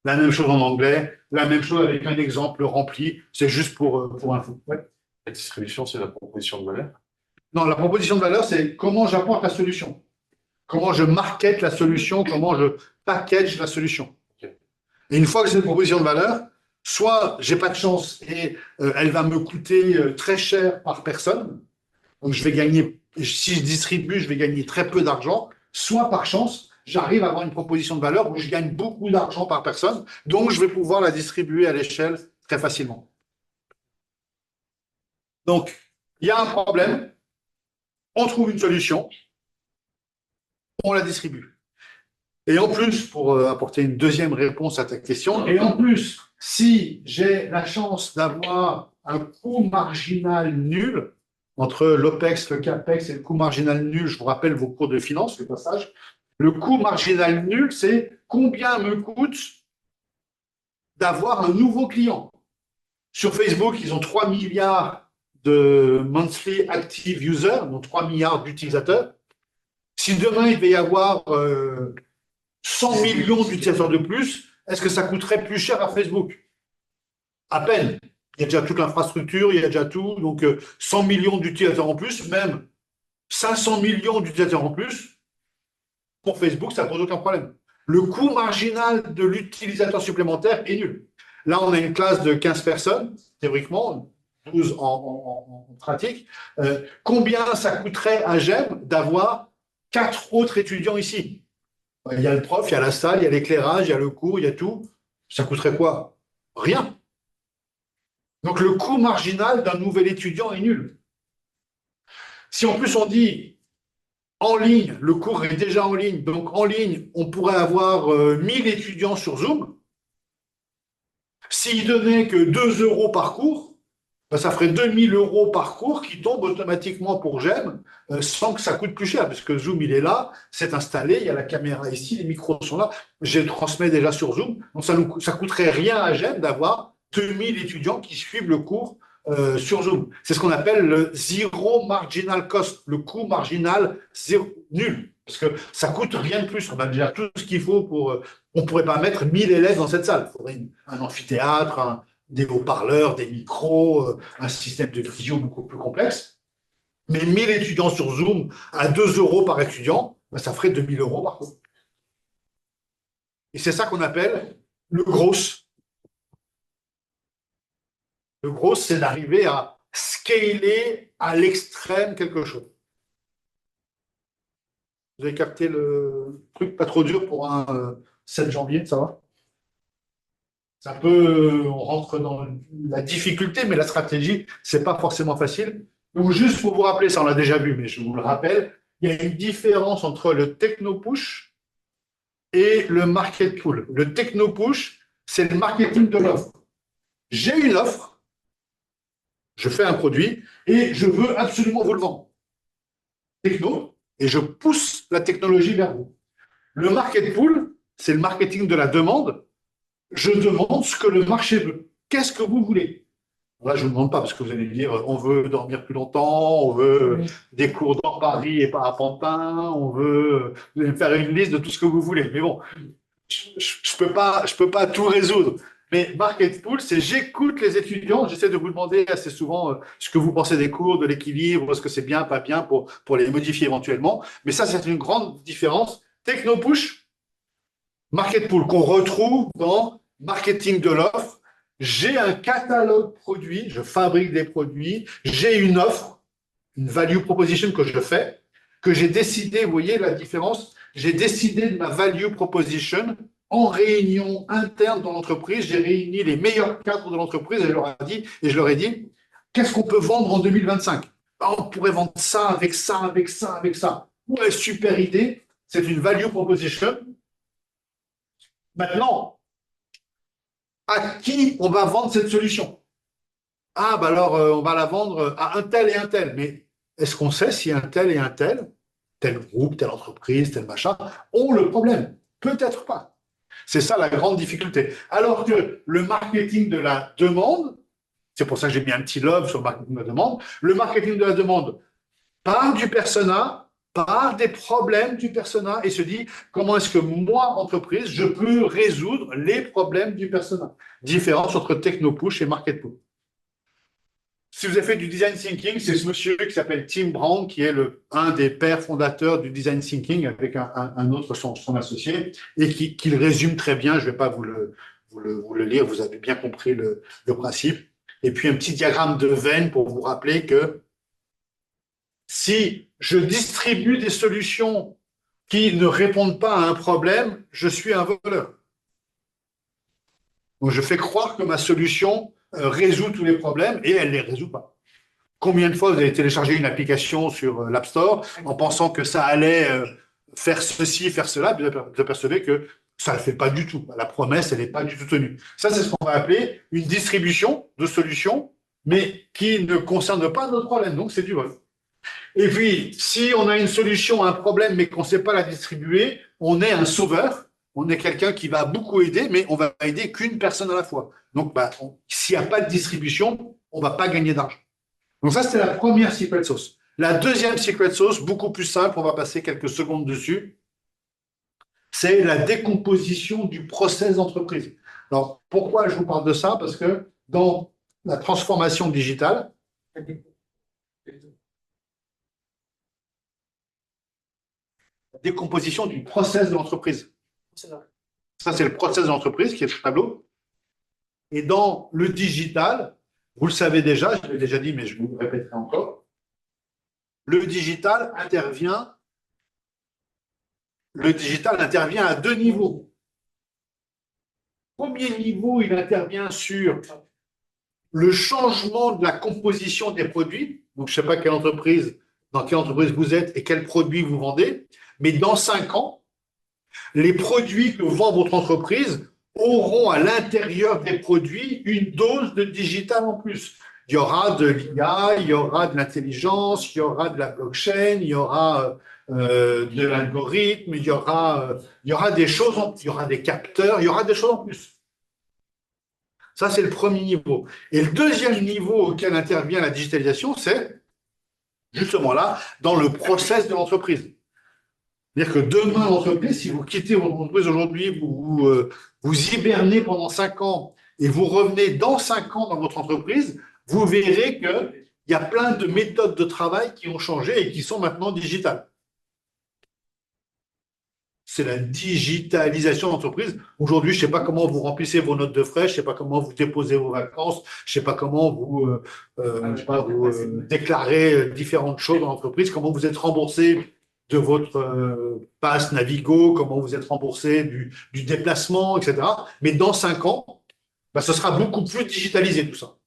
La même chose en anglais, la même chose avec un exemple rempli. C'est juste pour info. Ouais.
La distribution, c'est la proposition de valeur.
Non, la proposition de valeur, c'est comment j'apporte la solution. Comment je market la solution, comment je package la solution.
Okay.
Et une fois que j'ai une proposition de valeur, soit j'ai pas de chance et elle va me coûter très cher par personne, donc je vais gagner, si je distribue, je vais gagner très peu d'argent, soit par chance, j'arrive à avoir une proposition de valeur où je gagne beaucoup d'argent par personne, donc je vais pouvoir la distribuer à l'échelle très facilement. Donc, il y a un problème, on trouve une solution, on la distribue. Et en plus, pour apporter une deuxième réponse à ta question, et en plus, si j'ai la chance d'avoir un coût marginal nul, entre l'OPEX, le CAPEX et le coût marginal nul, je vous rappelle vos cours de finance, le passage, le coût marginal nul, c'est combien me coûte d'avoir un nouveau client. Sur Facebook, ils ont 3 milliards de monthly active users, donc 3 milliards d'utilisateurs. Si demain, il devait y avoir 100 millions d'utilisateurs de plus, est-ce que ça coûterait plus cher à Facebook? À peine. Il y a déjà toute l'infrastructure, il y a déjà tout. Donc, 100 millions d'utilisateurs en plus, même 500 millions d'utilisateurs en plus, pour Facebook, ça ne pose aucun problème. Le coût marginal de l'utilisateur supplémentaire est nul. Là, on a une classe de 15 personnes, théoriquement, 12 en pratique. Combien ça coûterait à GEM d'avoir 4 autres étudiants ici? Il y a le prof, il y a la salle, il y a l'éclairage, il y a le cours, il y a tout. Ça coûterait quoi? Rien. Donc le coût marginal d'un nouvel étudiant est nul. Si en plus on dit en ligne, le cours est déjà en ligne, donc en ligne, on pourrait avoir 1000 étudiants sur Zoom. S'ils donnaient que 2 euros par cours, ben, ça ferait 2000 euros par cours qui tombent automatiquement pour GEM sans que ça coûte plus cher, parce que Zoom, il est là, c'est installé, il y a la caméra ici, les micros sont là, je transmets déjà sur Zoom, donc ça coûterait rien à GEM d'avoir 2000 étudiants qui suivent le cours sur Zoom. C'est ce qu'on appelle le zero marginal cost, le coût marginal nul, parce que ça coûte rien de plus, on a déjà tout ce qu'il faut pour... on ne pourrait pas mettre 1000 élèves dans cette salle, il faudrait un amphithéâtre, des haut-parleurs, des micros, un système de visio beaucoup plus complexe. Mais 1000 étudiants sur Zoom à 2 euros par étudiant, ben ça ferait 2000 euros par cours. Et c'est ça qu'on appelle le gros. Le gros, c'est d'arriver à scaler à l'extrême quelque chose. Vous avez capté le truc pas trop dur pour un 7 janvier, ça va? C'est un peu, on rentre dans la difficulté, mais la stratégie, c'est pas forcément facile. Donc, juste pour vous rappeler, ça on l'a déjà vu, mais je vous le rappelle, il y a une différence entre le techno-push et le market pull. Le techno-push, c'est le marketing de l'offre. J'ai une offre, je fais un produit et je veux absolument vous le vendre. Techno, et je pousse la technologie vers vous. Le market pull, c'est le marketing de la demande. Je demande ce que le marché veut. Qu'est-ce que vous voulez? Là, je ne vous demande pas, parce que vous allez me dire, on veut dormir plus longtemps, on veut des cours dans Paris et pas à Pantin, on veut... Vous allez me faire une liste de tout ce que vous voulez. Mais bon, je peux pas tout résoudre. Mais market pool, c'est j'écoute les étudiants, j'essaie de vous demander assez souvent ce que vous pensez des cours, de l'équilibre, est-ce que c'est bien, pas bien, pour les modifier éventuellement. Mais ça, c'est une grande différence. Techno-push, market pool, qu'on retrouve dans marketing de l'offre, j'ai un catalogue produit, je fabrique des produits, j'ai une offre, une value proposition que je fais, que j'ai décidé, vous voyez la différence, j'ai décidé de ma value proposition en réunion interne dans l'entreprise, j'ai réuni les meilleurs cadres de l'entreprise et je leur ai dit, qu'est-ce qu'on peut vendre en 2025? On pourrait vendre ça, avec ça, avec ça, avec ça. Ouais, super idée, c'est une value proposition. Maintenant, à qui on va vendre cette solution? Ah, bah alors, on va la vendre à un tel et un tel. Mais est-ce qu'on sait si un tel et un tel, tel groupe, telle entreprise, tel machin, ont le problème? Peut-être pas. C'est ça la grande difficulté. Alors que le marketing de la demande, c'est pour ça que j'ai mis un petit love sur le marketing de la demande, le marketing de la demande part du persona, part des problèmes du persona et se dit comment est-ce que moi, entreprise, je peux résoudre les problèmes du persona. Différence entre techno-push et market-push. Si vous avez fait du design thinking, c'est ce monsieur qui s'appelle Tim Brown, qui est un des pères fondateurs du design thinking, avec un autre, son associé, et qui le résume très bien. Je ne vais pas vous le lire, vous avez bien compris le principe. Et puis un petit diagramme de Venn pour vous rappeler que si je distribue des solutions qui ne répondent pas à un problème, je suis un voleur. Donc je fais croire que ma solution résout tous les problèmes et elle ne les résout pas. Combien de fois vous avez téléchargé une application sur l'App Store en pensant que ça allait faire ceci, faire cela, puis vous apercevez que ça ne le fait pas du tout. La promesse, elle n'est pas du tout tenue. Ça, c'est ce qu'on va appeler une distribution de solutions, mais qui ne concerne pas notre problème. Donc, c'est du vol. Et puis, si on a une solution à un problème, mais qu'on ne sait pas la distribuer, on est un sauveur. On est quelqu'un qui va beaucoup aider, mais on va aider qu'une personne à la fois. Donc, s'il n'y a pas de distribution, on ne va pas gagner d'argent. Donc ça, c'était la première secret sauce. La deuxième secret sauce, beaucoup plus simple, on va passer quelques secondes dessus, c'est la décomposition du process d'entreprise. Alors, pourquoi je vous parle de ça? Parce que dans la transformation digitale, la décomposition du process de l'entreprise. Ça, c'est le process de l'entreprise qui est ce tableau. Et dans le digital, vous le savez déjà, je l'ai déjà dit, mais je vous le répéterai encore, le digital intervient à deux niveaux. Premier niveau, il intervient sur le changement de la composition des produits. Donc, je ne sais pas dans quelle entreprise vous êtes et quels produits vous vendez, mais dans 5 ans, les produits que vend votre entreprise auront à l'intérieur des produits une dose de digital en plus. Il y aura de l'IA, il y aura de l'intelligence, il y aura de la blockchain, il y aura de l'algorithme, il y aura des choses, il y aura des capteurs, il y aura des choses en plus. Ça, c'est le premier niveau. Et le deuxième niveau auquel intervient la digitalisation, c'est justement là, dans le process de l'entreprise. C'est-à-dire que demain, l'entreprise, si vous quittez votre entreprise aujourd'hui, vous hibernez pendant 5 ans et vous revenez dans 5 ans dans votre entreprise, vous verrez qu'il y a plein de méthodes de travail qui ont changé et qui sont maintenant digitales. C'est la digitalisation d'entreprise. Aujourd'hui, je ne sais pas comment vous remplissez vos notes de frais, je ne sais pas comment vous déposez vos vacances, je ne sais pas comment vous déclarez différentes choses dans l'entreprise, comment vous êtes remboursé de votre passe Navigo, comment vous êtes remboursé du déplacement, etc. Mais dans 5 ans, ce sera beaucoup plus digitalisé tout ça.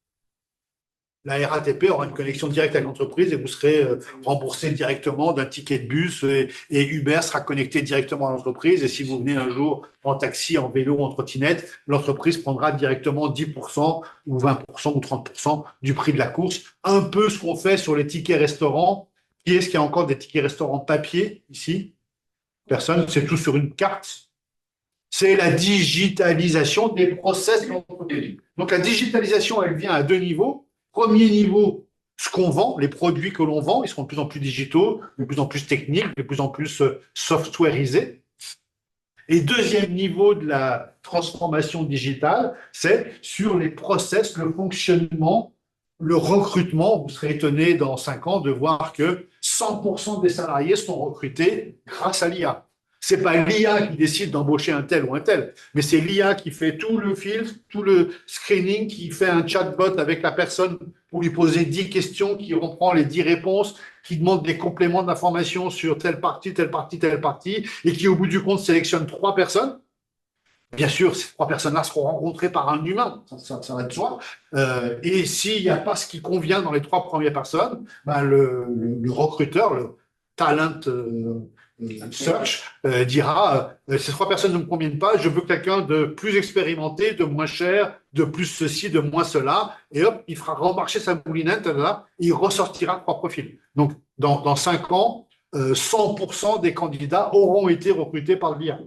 La RATP aura une connexion directe avec l'entreprise et vous serez remboursé directement d'un ticket de bus et Uber sera connecté directement à l'entreprise. Et si vous venez un jour en taxi, en vélo, en trottinette, l'entreprise prendra directement 10% ou 20% ou 30% du prix de la course. Un peu ce qu'on fait sur les tickets restaurants. Qui est-ce qui a encore des tickets restaurants papier ici? Personne, c'est tout sur une carte. C'est la digitalisation des process de l'entreprise. Donc la digitalisation, elle vient à 2 niveaux. Premier niveau, ce qu'on vend, les produits que l'on vend, ils seront de plus en plus digitaux, de plus en plus techniques, de plus en plus softwareisés. Et deuxième niveau de la transformation digitale, c'est sur les process, le fonctionnement, le recrutement. Vous serez étonné dans 5 ans de voir que 100% des salariés sont recrutés grâce à l'IA. C'est pas l'IA qui décide d'embaucher un tel ou un tel, mais c'est l'IA qui fait tout le filtre, tout le screening, qui fait un chatbot avec la personne pour lui poser 10 questions, qui reprend les 10 réponses, qui demande des compléments d'information sur telle partie, telle partie, telle partie, et qui, au bout du compte, sélectionne 3 personnes. Bien sûr, ces 3 personnes-là seront rencontrées par un humain, ça va de soi. Et s'il n'y a pas ce qui convient dans les 3 premières personnes, ben le recruteur, le talent search, dira ces 3 personnes ne me conviennent pas, je veux quelqu'un de plus expérimenté, de moins cher, de plus ceci, de moins cela. Et hop, il fera remarcher sa moulinette, là, et il ressortira 3 profils. Donc, dans 5 ans, 100% des candidats auront été recrutés par l'IA.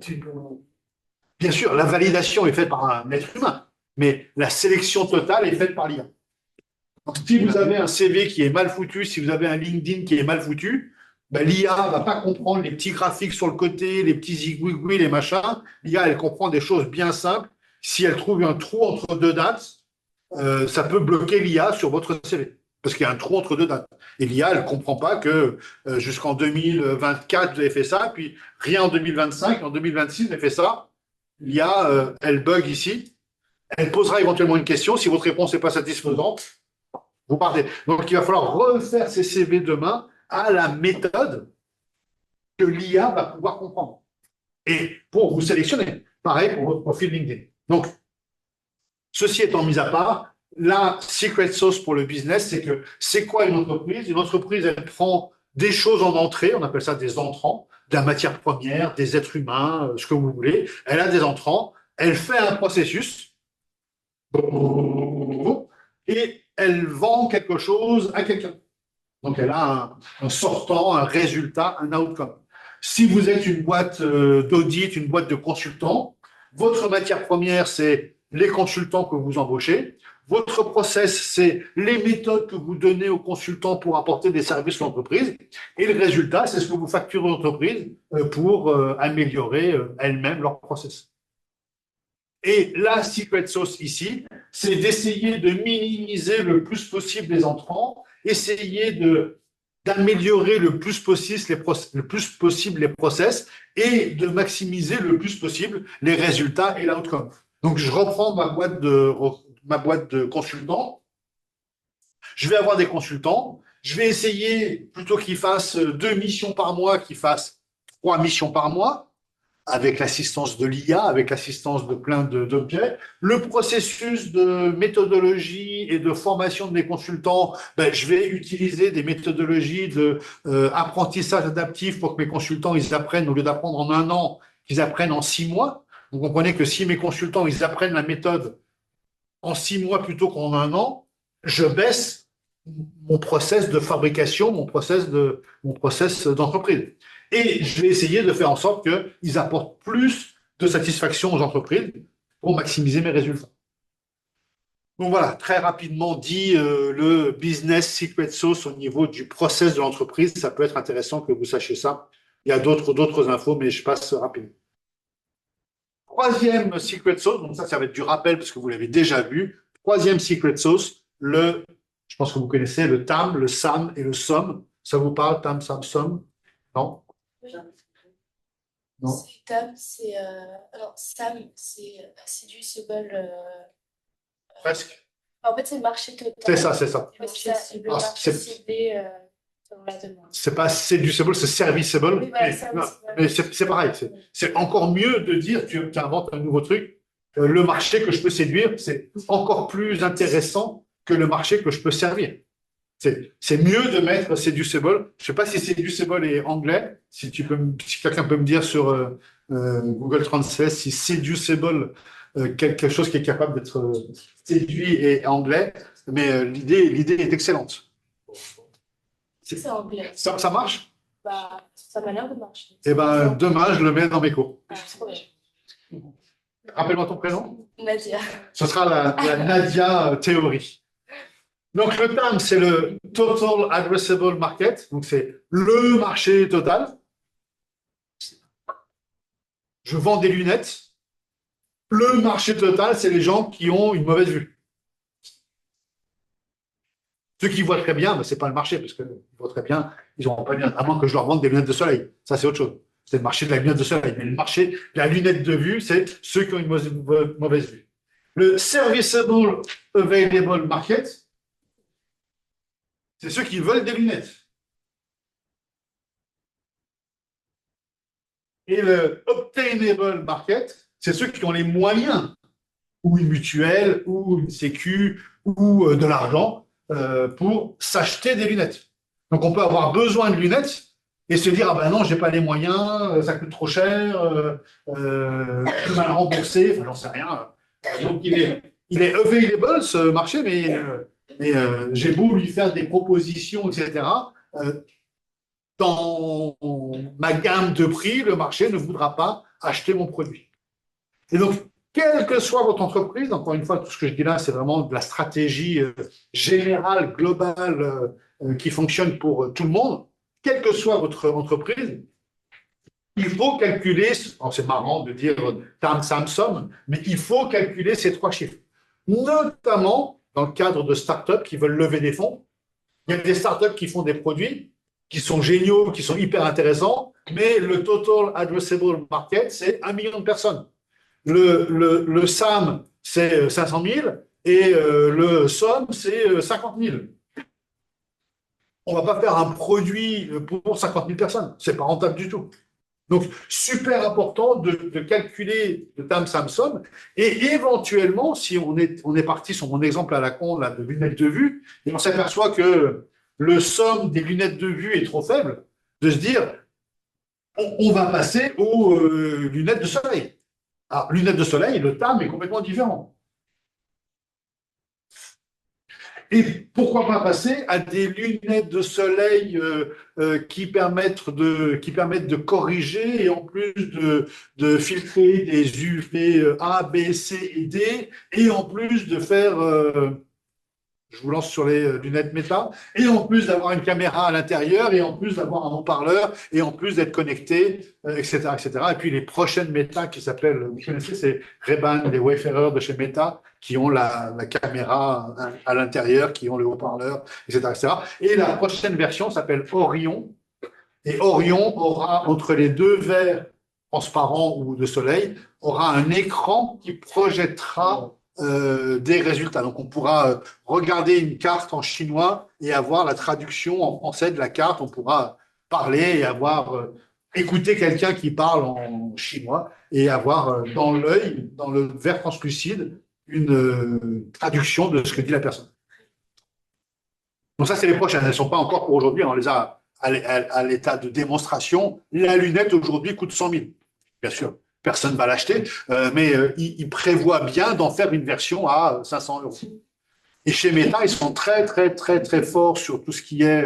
Bien sûr, la validation est faite par un être humain, mais la sélection totale est faite par l'IA. Donc, si vous avez un CV qui est mal foutu, si vous avez un LinkedIn qui est mal foutu, ben, l'IA ne va pas comprendre les petits graphiques sur le côté, les petits zigouigouis, les machins. L'IA, elle comprend des choses bien simples. Si elle trouve un trou entre 2 dates, ça peut bloquer l'IA sur votre CV. Parce qu'il y a un trou entre 2 dates. Et l'IA, elle ne comprend pas que jusqu'en 2024, vous avez fait ça, puis rien en 2025, en 2026, vous avez fait ça. L'IA, elle bug ici. Elle posera éventuellement une question. Si votre réponse n'est pas satisfaisante, vous partez. Donc, il va falloir refaire ces CV demain à la méthode que l'IA va pouvoir comprendre. Et pour vous sélectionner, pareil pour votre profil LinkedIn. Donc, ceci étant mis à part, la secret sauce pour le business, c'est que c'est quoi une entreprise? Une entreprise, elle prend des choses en entrée, on appelle ça des entrants, de la matière première, des êtres humains, ce que vous voulez. Elle a des entrants, elle fait un processus et elle vend quelque chose à quelqu'un. Donc, elle a un sortant, un résultat, un outcome. Si vous êtes une boîte d'audit, une boîte de consultants, votre matière première, c'est les consultants que vous embauchez. Votre process, c'est les méthodes que vous donnez aux consultants pour apporter des services à l'entreprise. Et le résultat, c'est ce que vous facturez aux entreprises pour améliorer elles-mêmes leur process. Et la secret sauce ici, c'est d'essayer de minimiser le plus possible les entrants, essayer d'améliorer le plus possible les process et de maximiser le plus possible les résultats et l'outcome. Donc, je reprends ma boîte de consultants. Je vais avoir des consultants. Je vais essayer, plutôt qu'ils fassent 2 missions par mois, qu'ils fassent 3 missions par mois, avec l'assistance de l'IA, avec l'assistance de plein d'objets. Le processus de méthodologie et de formation de mes consultants, ben, je vais utiliser des méthodologies d'apprentissage adaptif pour que mes consultants, ils apprennent, au lieu d'apprendre en 1 an, qu'ils apprennent en 6 mois. Vous comprenez que si mes consultants, ils apprennent la méthode en 6 mois plutôt qu'en 1 an, je baisse mon process de fabrication, mon process d'entreprise. Et je vais essayer de faire en sorte qu'ils apportent plus de satisfaction aux entreprises pour maximiser mes résultats. Donc voilà, très rapidement dit, le business secret sauce au niveau du process de l'entreprise, ça peut être intéressant que vous sachiez ça. Il y a d'autres infos, mais je passe rapidement. 3e secret sauce, donc ça va être du rappel parce que vous l'avez déjà vu. 3e secret sauce, je pense que vous connaissez le TAM, le SAM et le SOM. Ça vous parle, TAM, SAM, SOM? Non?
Oui.
Non.
TAM, c'est. Alors, SAM, c'est Seducible.
Presque.
En fait, c'est le marché total.
C'est ça, c'est ça.
Le
Ah,
marché ciblé selon la demande.
C'est pas seducible, c'est serviceable.
Oui, voilà,
Mais c'est pareil. C'est encore mieux de dire, tu inventes un nouveau truc. Le marché que je peux séduire, c'est encore plus intéressant que le marché que je peux servir. C'est mieux de mettre seducible. Je ne sais pas si seducible est anglais. Si quelqu'un peut me dire sur Google Translate si seducible, quelque chose qui est capable d'être séduit est anglais. Mais l'idée est excellente.
C'est anglais.
Ça marche?
Bah, ça m'a l'air de marcher.
Eh ben, demain, je le mets dans mes cours.
Ah, trop bien.
Rappelle-moi ton prénom.
Nadia.
Ce sera la Nadia théorie. Donc, le TAM, c'est le Total Addressable Market. Donc, c'est le marché total. Je vends des lunettes. Le marché total, c'est les gens qui ont une mauvaise vue. Ceux qui voient très bien, ce n'est pas le marché, parce qu'ils voient très bien, ils n'auront pas bien, à moins que je leur vende des lunettes de soleil. Ça, c'est autre chose. c'est le marché de la lunette de soleil. Mais le marché de la lunette de vue, c'est ceux qui ont une mauvaise vue. Le serviceable available market, c'est ceux qui veulent des lunettes. Et le obtainable market, c'est ceux qui ont les moyens, ou une mutuelle, ou une sécu, ou de l'argent pour s'acheter des lunettes. Donc on peut avoir besoin de lunettes et se dire, ah ben non, j'ai pas les moyens, ça coûte trop cher, je peux mal rembourser, enfin j'en sais rien. Donc il est available ce marché, mais j'ai beau lui faire des propositions, etc. Dans ma gamme de prix, le marché ne voudra pas acheter mon produit. Et donc, quelle que soit votre entreprise, encore une fois, tout ce que je dis là, c'est vraiment de la stratégie générale, globale, qui fonctionne pour tout le monde. Quelle que soit votre entreprise, il faut calculer, c'est marrant de dire tam, sam, somme, mais il faut calculer ces trois chiffres. Notamment dans le cadre de startups qui veulent lever des fonds. Il y a des startups qui font des produits qui sont géniaux, qui sont hyper intéressants, mais le total addressable market, c'est 1 million de personnes. Le SAM, c'est 500 000 et le SOM, c'est 50 000. On ne va pas faire un produit pour 50 000 personnes. Ce n'est pas rentable du tout. Donc, super important de calculer le TAM, SAM, SOM. Et éventuellement, si on est parti sur mon exemple à la con là, de lunettes de vue, et on s'aperçoit que le SOM des lunettes de vue est trop faible, de se dire, on va passer aux lunettes de soleil. Alors, lunettes de soleil, le TAM est complètement différent. Et pourquoi pas passer à des lunettes de soleil qui permettent de corriger et en plus de filtrer des UV A, B, C et D, et en plus de faire, je vous lance sur les lunettes méta, et en plus d'avoir une caméra à l'intérieur, et en plus d'avoir un haut-parleur, et en plus d'être connecté, etc., etc. Et puis les prochaines méta qui s'appellent, vous connaissez, c'est Ray-Ban, les Wayfarers de chez Meta, qui ont la caméra à l'intérieur, qui ont le haut-parleur, etc., etc. Et la prochaine version s'appelle Orion, et Orion aura, entre les deux verres transparents ou de soleil, aura un écran qui projettera des résultats. Donc, on pourra regarder une carte en chinois et avoir la traduction en français de la carte. On pourra parler et avoir écouter quelqu'un qui parle en chinois et avoir dans l'œil, dans le verre translucide, une traduction de ce que dit la personne. Donc ça, c'est les prochaines. Elles ne sont pas encore pour aujourd'hui. On les a à l'état de démonstration. La lunette, aujourd'hui, coûte 100 000. Bien sûr, personne ne va l'acheter, mais ils prévoient bien d'en faire une version à 500 euros. Et chez Meta, ils sont très, très, très, très forts sur tout ce qui est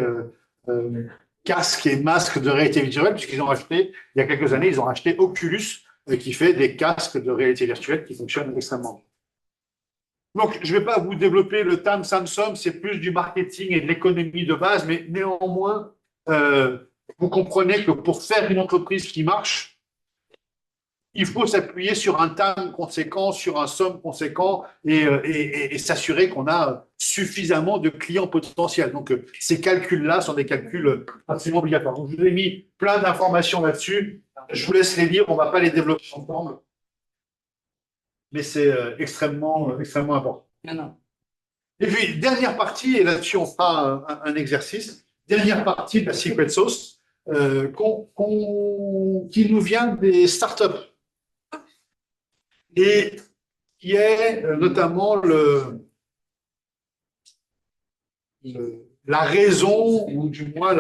casque et masque de réalité virtuelle, puisqu'ils ont acheté, il y a quelques années, ils ont acheté Oculus, qui fait des casques de réalité virtuelle qui fonctionnent extrêmement bien. Donc, je ne vais pas vous développer le TAM, SAM, c'est plus du marketing et de l'économie de base, mais néanmoins, vous comprenez que pour faire une entreprise qui marche, il faut s'appuyer sur un TAM conséquent, sur un SOM conséquent et s'assurer qu'on a suffisamment de clients potentiels. Donc, ces calculs-là sont des calculs absolument obligatoires. Donc, je vous ai mis plein d'informations là-dessus. Je vous laisse les lire, on ne va pas les développer ensemble. Mais c'est extrêmement, extrêmement important.
Non.
Et puis, dernière partie, et là-dessus, on fera un exercice. Dernière partie de la secret sauce qui nous vient des startups. Et qui est notamment la raison, ou du moins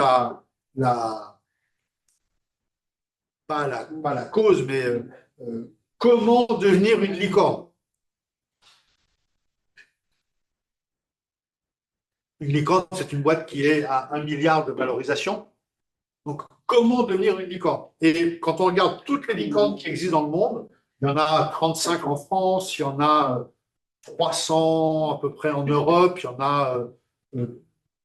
pas la cause, mais comment devenir une licorne. Une licorne, c'est une boîte qui est à 1 milliard de valorisation. Donc, comment devenir une licorne? Et quand on regarde toutes les licornes qui existent dans le monde, il y en a 35 en France, il y en a 300 à peu près en Europe, il y en a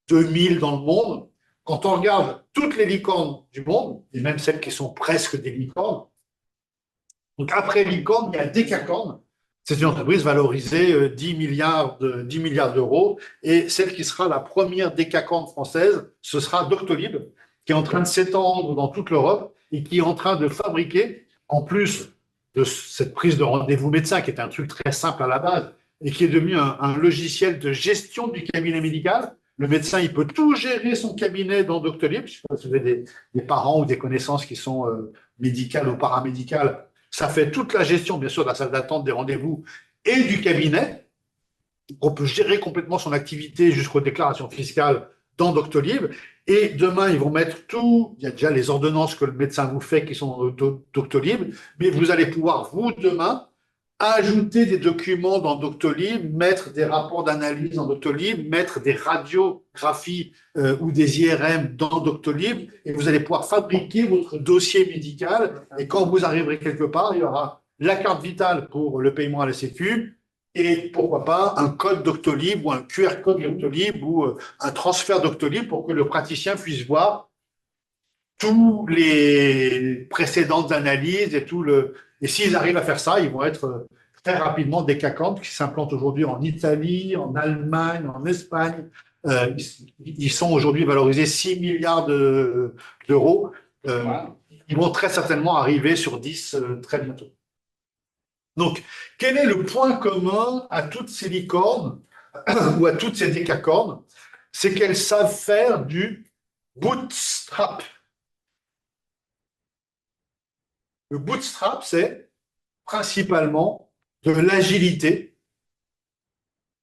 2000 dans le monde. Quand on regarde toutes les licornes du monde, et même celles qui sont presque des licornes, donc après licorne, il y a décacorne. C'est une entreprise valorisée 10 milliards d'euros. Et celle qui sera la première décacorne française, ce sera Doctolib, qui est en train de s'étendre dans toute l'Europe et qui est en train de fabriquer, en plus de cette prise de rendez-vous médecin, qui est un truc très simple à la base, et qui est devenu un logiciel de gestion du cabinet médical. Le médecin, il peut tout gérer son cabinet dans Doctolib. Je sais pas si vous avez des parents ou des connaissances qui sont médicales ou paramédicales. Ça fait toute la gestion, bien sûr, de la salle d'attente, des rendez-vous et du cabinet. On peut gérer complètement son activité jusqu'aux déclarations fiscales dans Doctolib. Et demain, ils vont mettre tout. Il y a déjà les ordonnances que le médecin vous fait qui sont dans Doctolib. Mais vous allez pouvoir, vous, demain, ajouter des documents dans Doctolib, mettre des rapports d'analyse dans Doctolib, mettre des radiographies ou des IRM dans Doctolib, et vous allez pouvoir fabriquer votre dossier médical. Et quand vous arriverez quelque part, il y aura la carte vitale pour le paiement à la Sécu, et pourquoi pas un code Doctolib ou un QR code Doctolib ou un transfert Doctolib pour que le praticien puisse voir tous les précédentes analyses et tout le. Et s'ils arrivent à faire ça, ils vont être très rapidement des CAC qui s'implantent aujourd'hui en Italie, en Allemagne, en Espagne. Ils sont aujourd'hui valorisés 6 milliards d'euros. Ils vont très certainement arriver sur 10 très bientôt. Donc, quel est le point commun à toutes ces licornes ou à toutes ces décacornes? C'est qu'elles savent faire du bootstrap. Le bootstrap, c'est principalement de l'agilité,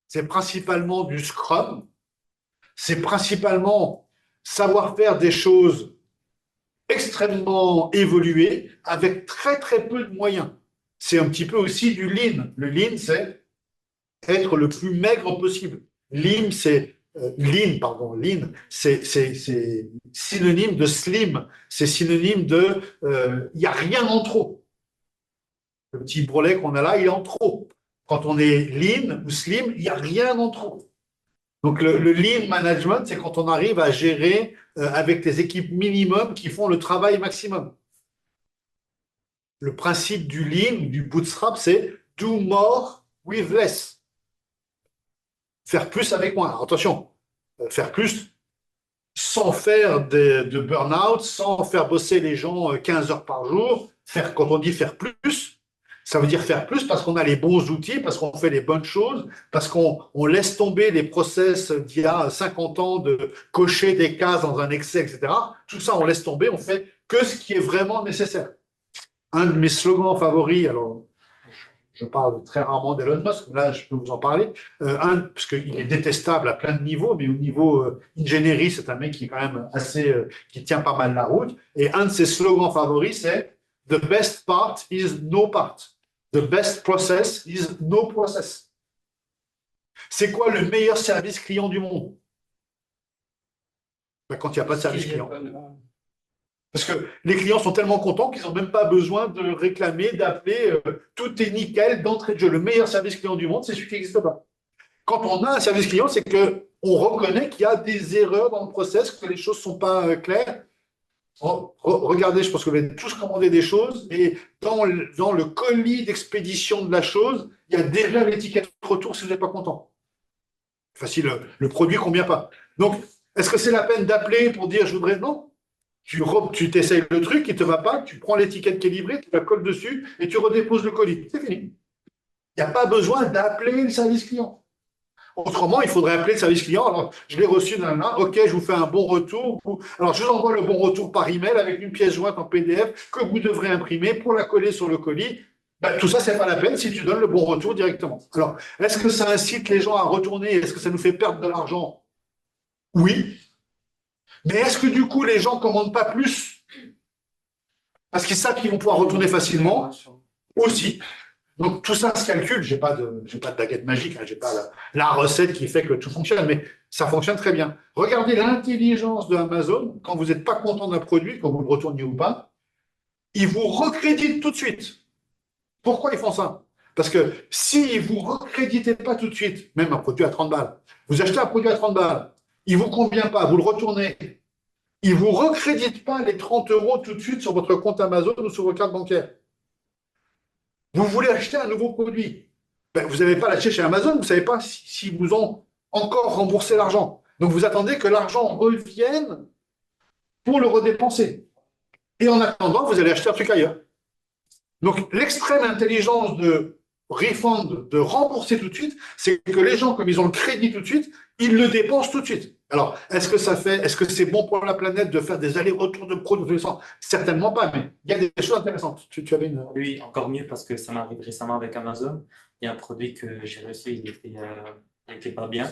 c'est principalement du scrum, c'est principalement savoir faire des choses extrêmement évoluées avec très très peu de moyens. C'est un petit peu aussi du lean. Le lean, c'est être le plus maigre possible. Lean, c'est synonyme de slim, c'est synonyme de il n'y a rien en trop. Le petit brelet qu'on a là, il est en trop. Quand on est lean ou slim, il n'y a rien en trop. Donc le lean management, c'est quand on arrive à gérer avec les équipes minimum qui font le travail maximum. Le principe du lean, du bootstrap, c'est do more with less. Faire plus avec moins. Alors, attention, faire plus sans faire de burn-out, sans faire bosser les gens 15 heures par jour. Quand on dit faire plus, ça veut dire faire plus parce qu'on a les bons outils, parce qu'on fait les bonnes choses, parce qu'on laisse tomber les process d'il y a 50 ans de cocher des cases dans un Excel, etc. Tout ça, on laisse tomber, on fait que ce qui est vraiment nécessaire. Un de mes slogans favoris, alors je parle très rarement d'Elon Musk, là je peux vous en parler, parce qu'il est détestable à plein de niveaux, mais au niveau ingénierie, c'est un mec qui est quand même assez, qui tient pas mal la route. Et un de ses slogans favoris, c'est The best part is no part. The best process is no process. C'est quoi le meilleur service client du monde? Ben, quand il n'y a pas de service client. Parce que les clients sont tellement contents qu'ils n'ont même pas besoin de réclamer, d'appeler. Tout est nickel d'entrée de jeu. Le meilleur service client du monde, c'est celui qui n'existe pas. Quand on a un service client, c'est qu'on reconnaît qu'il y a des erreurs dans le process, que les choses ne sont pas claires. Regardez, je pense que vous avez tous commandé des choses et dans le colis d'expédition de la chose, il y a déjà l'étiquette retour si vous n'êtes pas content. Facile, le produit ne convient pas. Donc, est-ce que c'est la peine d'appeler pour dire je voudrais. Non. Tu t'essayes le truc, il ne te va pas, tu prends l'étiquette qui est livrée, tu la colles dessus et tu redéposes le colis. C'est fini. Il n'y a pas besoin d'appeler le service client. Autrement, il faudrait appeler le service client. Alors, je l'ai reçu, ok, je vous fais un bon retour. Alors, je vous envoie le bon retour par email avec une pièce jointe en PDF que vous devrez imprimer pour la coller sur le colis. Ben, tout ça, c'est pas la peine si tu donnes le bon retour directement. Alors, est-ce que ça incite les gens à retourner? Est-ce que ça nous fait perdre de l'argent? Oui. Mais est-ce que du coup, les gens ne commandent pas plus? Parce qu'ils savent qu'ils vont pouvoir retourner facilement? Aussi. Donc, tout ça se calcule. Je n'ai pas de baguette magique, je n'ai pas la recette qui fait que tout fonctionne, mais ça fonctionne très bien. Regardez l'intelligence de Amazon. Quand vous n'êtes pas content d'un produit, quand vous le retournez ou pas, ils vous recréditent tout de suite. Pourquoi ils font ça? Parce que s'ils ne vous recréditent pas tout de suite, même un produit à 30 balles, vous achetez un produit à 30 balles, il ne vous convient pas, vous le retournez, ils ne vous recréditent pas les 30 € tout de suite sur votre compte Amazon ou sur votre carte bancaire. Vous voulez acheter un nouveau produit. Ben, vous n'avez pas l'acheter chez Amazon, vous ne savez pas si vous ont encore remboursé l'argent. Donc vous attendez que l'argent revienne pour le redépenser. Et en attendant, vous allez acheter un truc ailleurs. Donc, l'extrême intelligence de refund, de rembourser tout de suite, c'est que les gens, comme ils ont le crédit tout de suite, ils le dépensent tout de suite. Alors, est-ce que c'est bon pour la planète de faire des allers-retours de produits dans tous les sens? Certainement pas, mais il y a des choses intéressantes. Tu avais une...
Oui, encore mieux parce que ça m'arrive récemment avec Amazon. Il y a un produit que j'ai reçu, il était pas bien.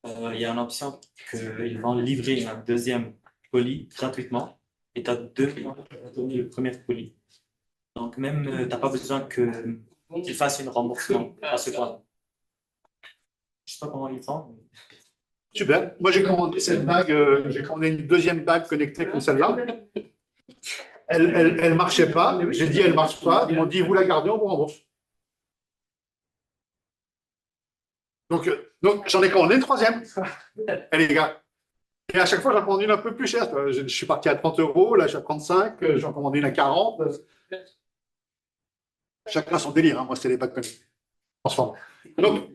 Il y a une option qu'ils vont livrer un deuxième colis gratuitement et tu as 2 mois pour donner le premier colis. Donc même, tu n'as pas besoin qu'ils fassent une remboursement à ce point. Je sais pas comment ils font.
Super. Moi, j'ai commandé cette bague, j'ai commandé une deuxième bague connectée comme celle-là. Elle marchait pas. J'ai dit, elle marche pas. Ils m'ont dit, vous la gardez, on vous rembourse. Donc j'en ai commandé une troisième. Et les gars. Et à chaque fois, j'en commande une un peu plus chère. Je suis parti à 30 €, là, je suis à 35, j'en commande une à 40. Chacun son délire, hein. Moi, c'est les bagues connectées. Transforme. Donc,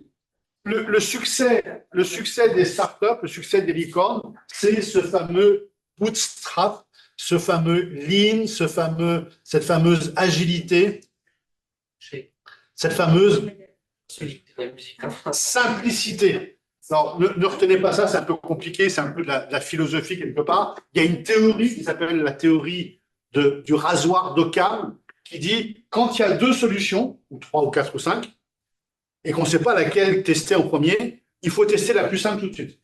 le succès des startups, le succès des licornes, c'est ce fameux bootstrap, ce fameux lean, cette fameuse agilité, cette fameuse simplicité. Alors, ne retenez pas ça, c'est un peu compliqué, c'est un peu de la philosophie quelque part. Il y a une théorie qui s'appelle la théorie du rasoir d'Occam, qui dit quand il y a 2 solutions, ou 3 ou 4 ou 5, et qu'on ne sait pas laquelle tester en premier, il faut tester la plus simple tout de suite.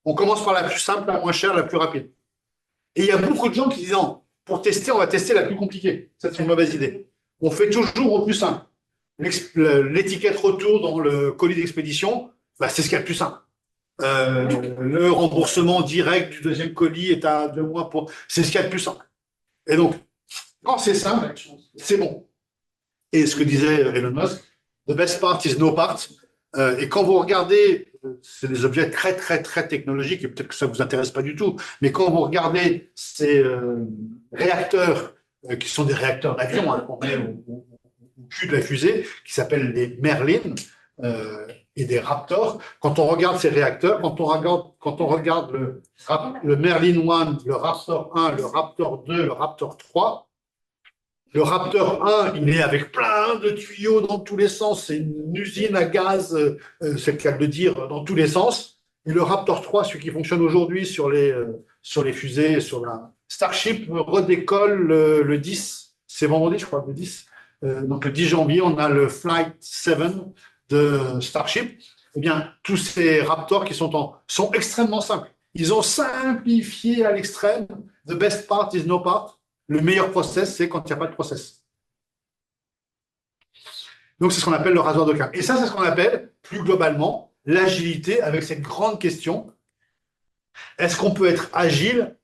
On commence par la plus simple, la moins chère, la plus rapide. Et il y a beaucoup de gens qui disent non, pour tester, on va tester la plus compliquée. Ça, c'est une mauvaise idée. On fait toujours au plus simple. L'étiquette retour dans le colis d'expédition, bah, c'est ce qu'il y a de plus simple. Le remboursement direct du deuxième colis est à 2 mois pour. C'est ce qu'il y a de plus simple. Et donc, quand c'est simple, c'est bon. Et ce que disait Elon Musk, the best part is no part. Et quand vous regardez, c'est des objets très, très, très technologiques, et peut-être que ça ne vous intéresse pas du tout, mais quand vous regardez ces réacteurs, qui sont des réacteurs d'avion, hein, qu'on met au cul de la fusée, qui s'appellent les Merlin et des Raptors, quand on regarde ces réacteurs, quand on regarde le Merlin 1, le Raptor 1, le Raptor 2, le Raptor 3, le Raptor 1, il est avec plein de tuyaux dans tous les sens. C'est une usine à gaz, c'est le cas de le dire, dans tous les sens. Et le Raptor 3, celui qui fonctionne aujourd'hui sur les fusées, sur la Starship, redécolle le 10. C'est vendredi, je crois, le 10. Donc le 10 janvier, on a le Flight 7 de Starship. Eh bien, tous ces Raptors qui sont extrêmement simples. Ils ont simplifié à l'extrême. The best part is no part. Le meilleur process, c'est quand il n'y a pas de process. Donc, c'est ce qu'on appelle le rasoir d'Occam. Et ça, c'est ce qu'on appelle, plus globalement, l'agilité avec cette grande question. Est-ce qu'on peut être agile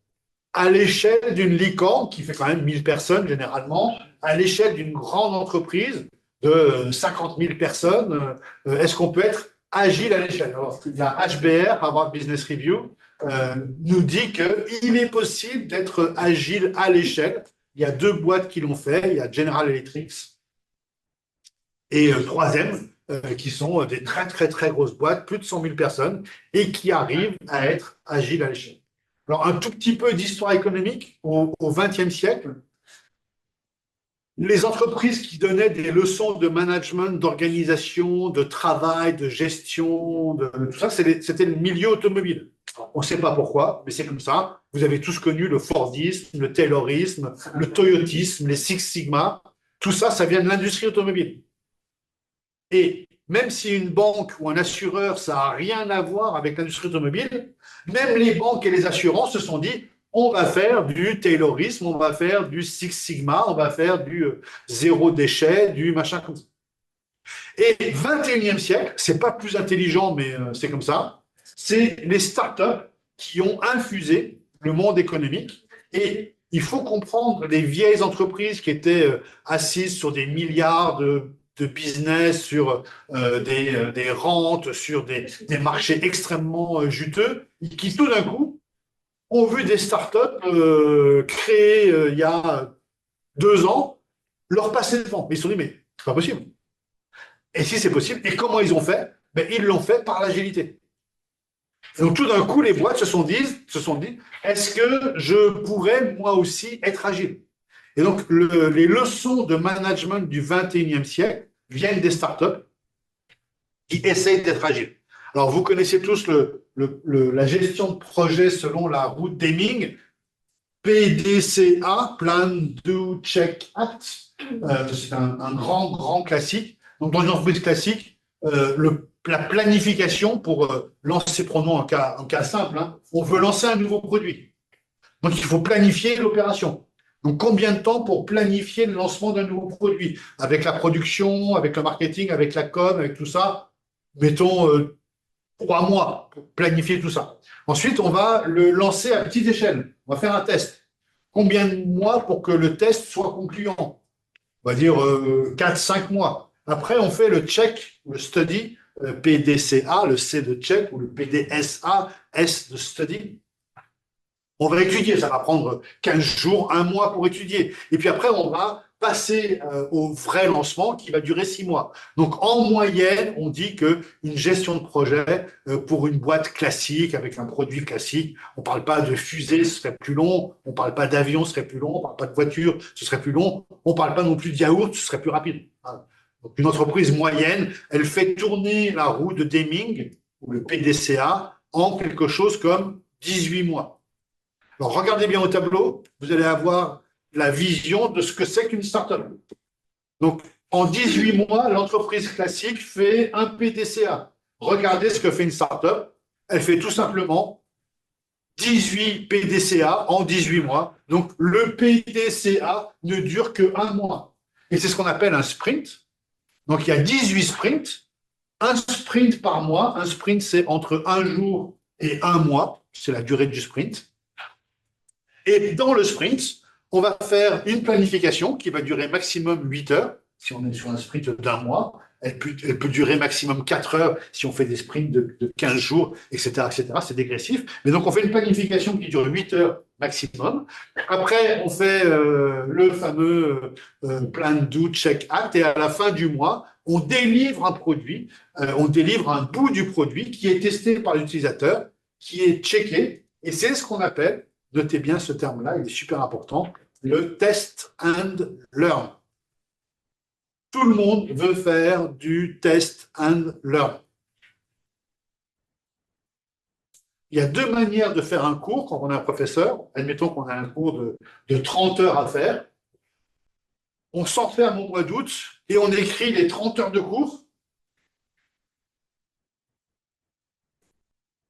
à l'échelle d'une licorne, qui fait quand même 1000 personnes généralement, à l'échelle d'une grande entreprise de 50 000 personnes? Est-ce qu'on peut être agile à l'échelle? Alors, la HBR, Harvard Business Review, nous dit qu'il est possible d'être agile à l'échelle. Il y a 2 boîtes qui l'ont fait. Il y a General Electric et 3M, qui sont des très, très, très grosses boîtes, plus de 100 000 personnes, et qui arrivent à être agiles à l'échelle. Alors, un tout petit peu d'histoire économique. Au XXe siècle, les entreprises qui donnaient des leçons de management, d'organisation, de travail, de gestion, de tout ça, c'était le milieu automobile. On ne sait pas pourquoi, mais c'est comme ça. Vous avez tous connu le Fordisme, le Taylorisme, le Toyotisme, les Six Sigma. Tout ça, ça vient de l'industrie automobile. Et même si une banque ou un assureur, ça n'a rien à voir avec l'industrie automobile, même les banques et les assurances se sont dit on va faire du Taylorisme, on va faire du Six Sigma, on va faire du zéro déchet, du machin comme ça. Et 21e siècle, c'est pas plus intelligent, mais c'est comme ça, c'est les startups qui ont infusé le monde économique. Et il faut comprendre les vieilles entreprises qui étaient assises sur des milliards de business, sur des rentes, sur des marchés extrêmement juteux, qui tout d'un coup ont vu des startups créées il y a 2 ans leur passer devant. Mais ils se sont dit, mais c'est pas possible. Et si c'est possible, et comment ils ont fait? Ben, ils l'ont fait par l'agilité. Et donc, tout d'un coup, les boîtes se sont dit, est-ce que je pourrais, moi aussi, être agile? Et donc, les leçons de management du 21e siècle viennent des startups qui essayent d'être agiles. Alors, vous connaissez tous la gestion de projet selon la route Deming, PDCA, Plan, Do, Check, Act. C'est un grand classique. Donc, dans une entreprise classique, la planification pour lancer, prenons un cas simple, hein, on veut lancer un nouveau produit. Donc, il faut planifier l'opération. Donc, combien de temps pour planifier le lancement d'un nouveau produit? Avec la production, avec le marketing, avec la com, avec tout ça, mettons 3 mois pour planifier tout ça. Ensuite, on va le lancer à petite échelle. On va faire un test. Combien de mois pour que le test soit concluant? On va dire 4-5 mois. Après, on fait le check, le study, PDCA, le C de check, ou le PDSA, S de study. On va étudier, ça va prendre 15 jours, 1 mois pour étudier. Et puis après, on va passer au vrai lancement qui va durer 6 mois. Donc, en moyenne, on dit qu'une gestion de projet pour une boîte classique, avec un produit classique, on ne parle pas de fusée, ce serait plus long, on ne parle pas d'avion, ce serait plus long, on ne parle pas de voiture, ce serait plus long, on ne parle pas non plus de yaourt, ce serait plus rapide. Donc, une entreprise moyenne, elle fait tourner la roue de Deming, ou le PDCA, en quelque chose comme 18 mois. Alors, regardez bien au tableau, vous allez avoir la vision de ce que c'est qu'une startup. Donc, en 18 mois, l'entreprise classique fait un PDCA. Regardez ce que fait une startup. Elle fait tout simplement 18 PDCA en 18 mois. Donc, le PDCA ne dure que 1 mois. Et c'est ce qu'on appelle un sprint. Donc, il y a 18 sprints. Un sprint par mois. Un sprint, c'est entre 1 jour et 1 mois. C'est la durée du sprint. Et dans le sprint, on va faire une planification qui va durer maximum 8 heures, si on est sur un sprint d'1 mois. Elle peut durer maximum 4 heures si on fait des sprints de 15 jours, etc., etc. C'est dégressif. Mais donc, on fait une planification qui dure 8 heures maximum. Après, on fait le fameux plan, do, check, act. Et à la fin du mois, on délivre un produit, on délivre un bout du produit qui est testé par l'utilisateur, qui est checké. Et c'est ce qu'on appelle, notez bien ce terme-là, il est super important, le test and learn. Tout le monde veut faire du test and learn. Il y a 2 manières de faire un cours quand on est un professeur. Admettons qu'on a un cours de 30 heures à faire. On s'enferme au mois d'août et on écrit les 30 heures de cours.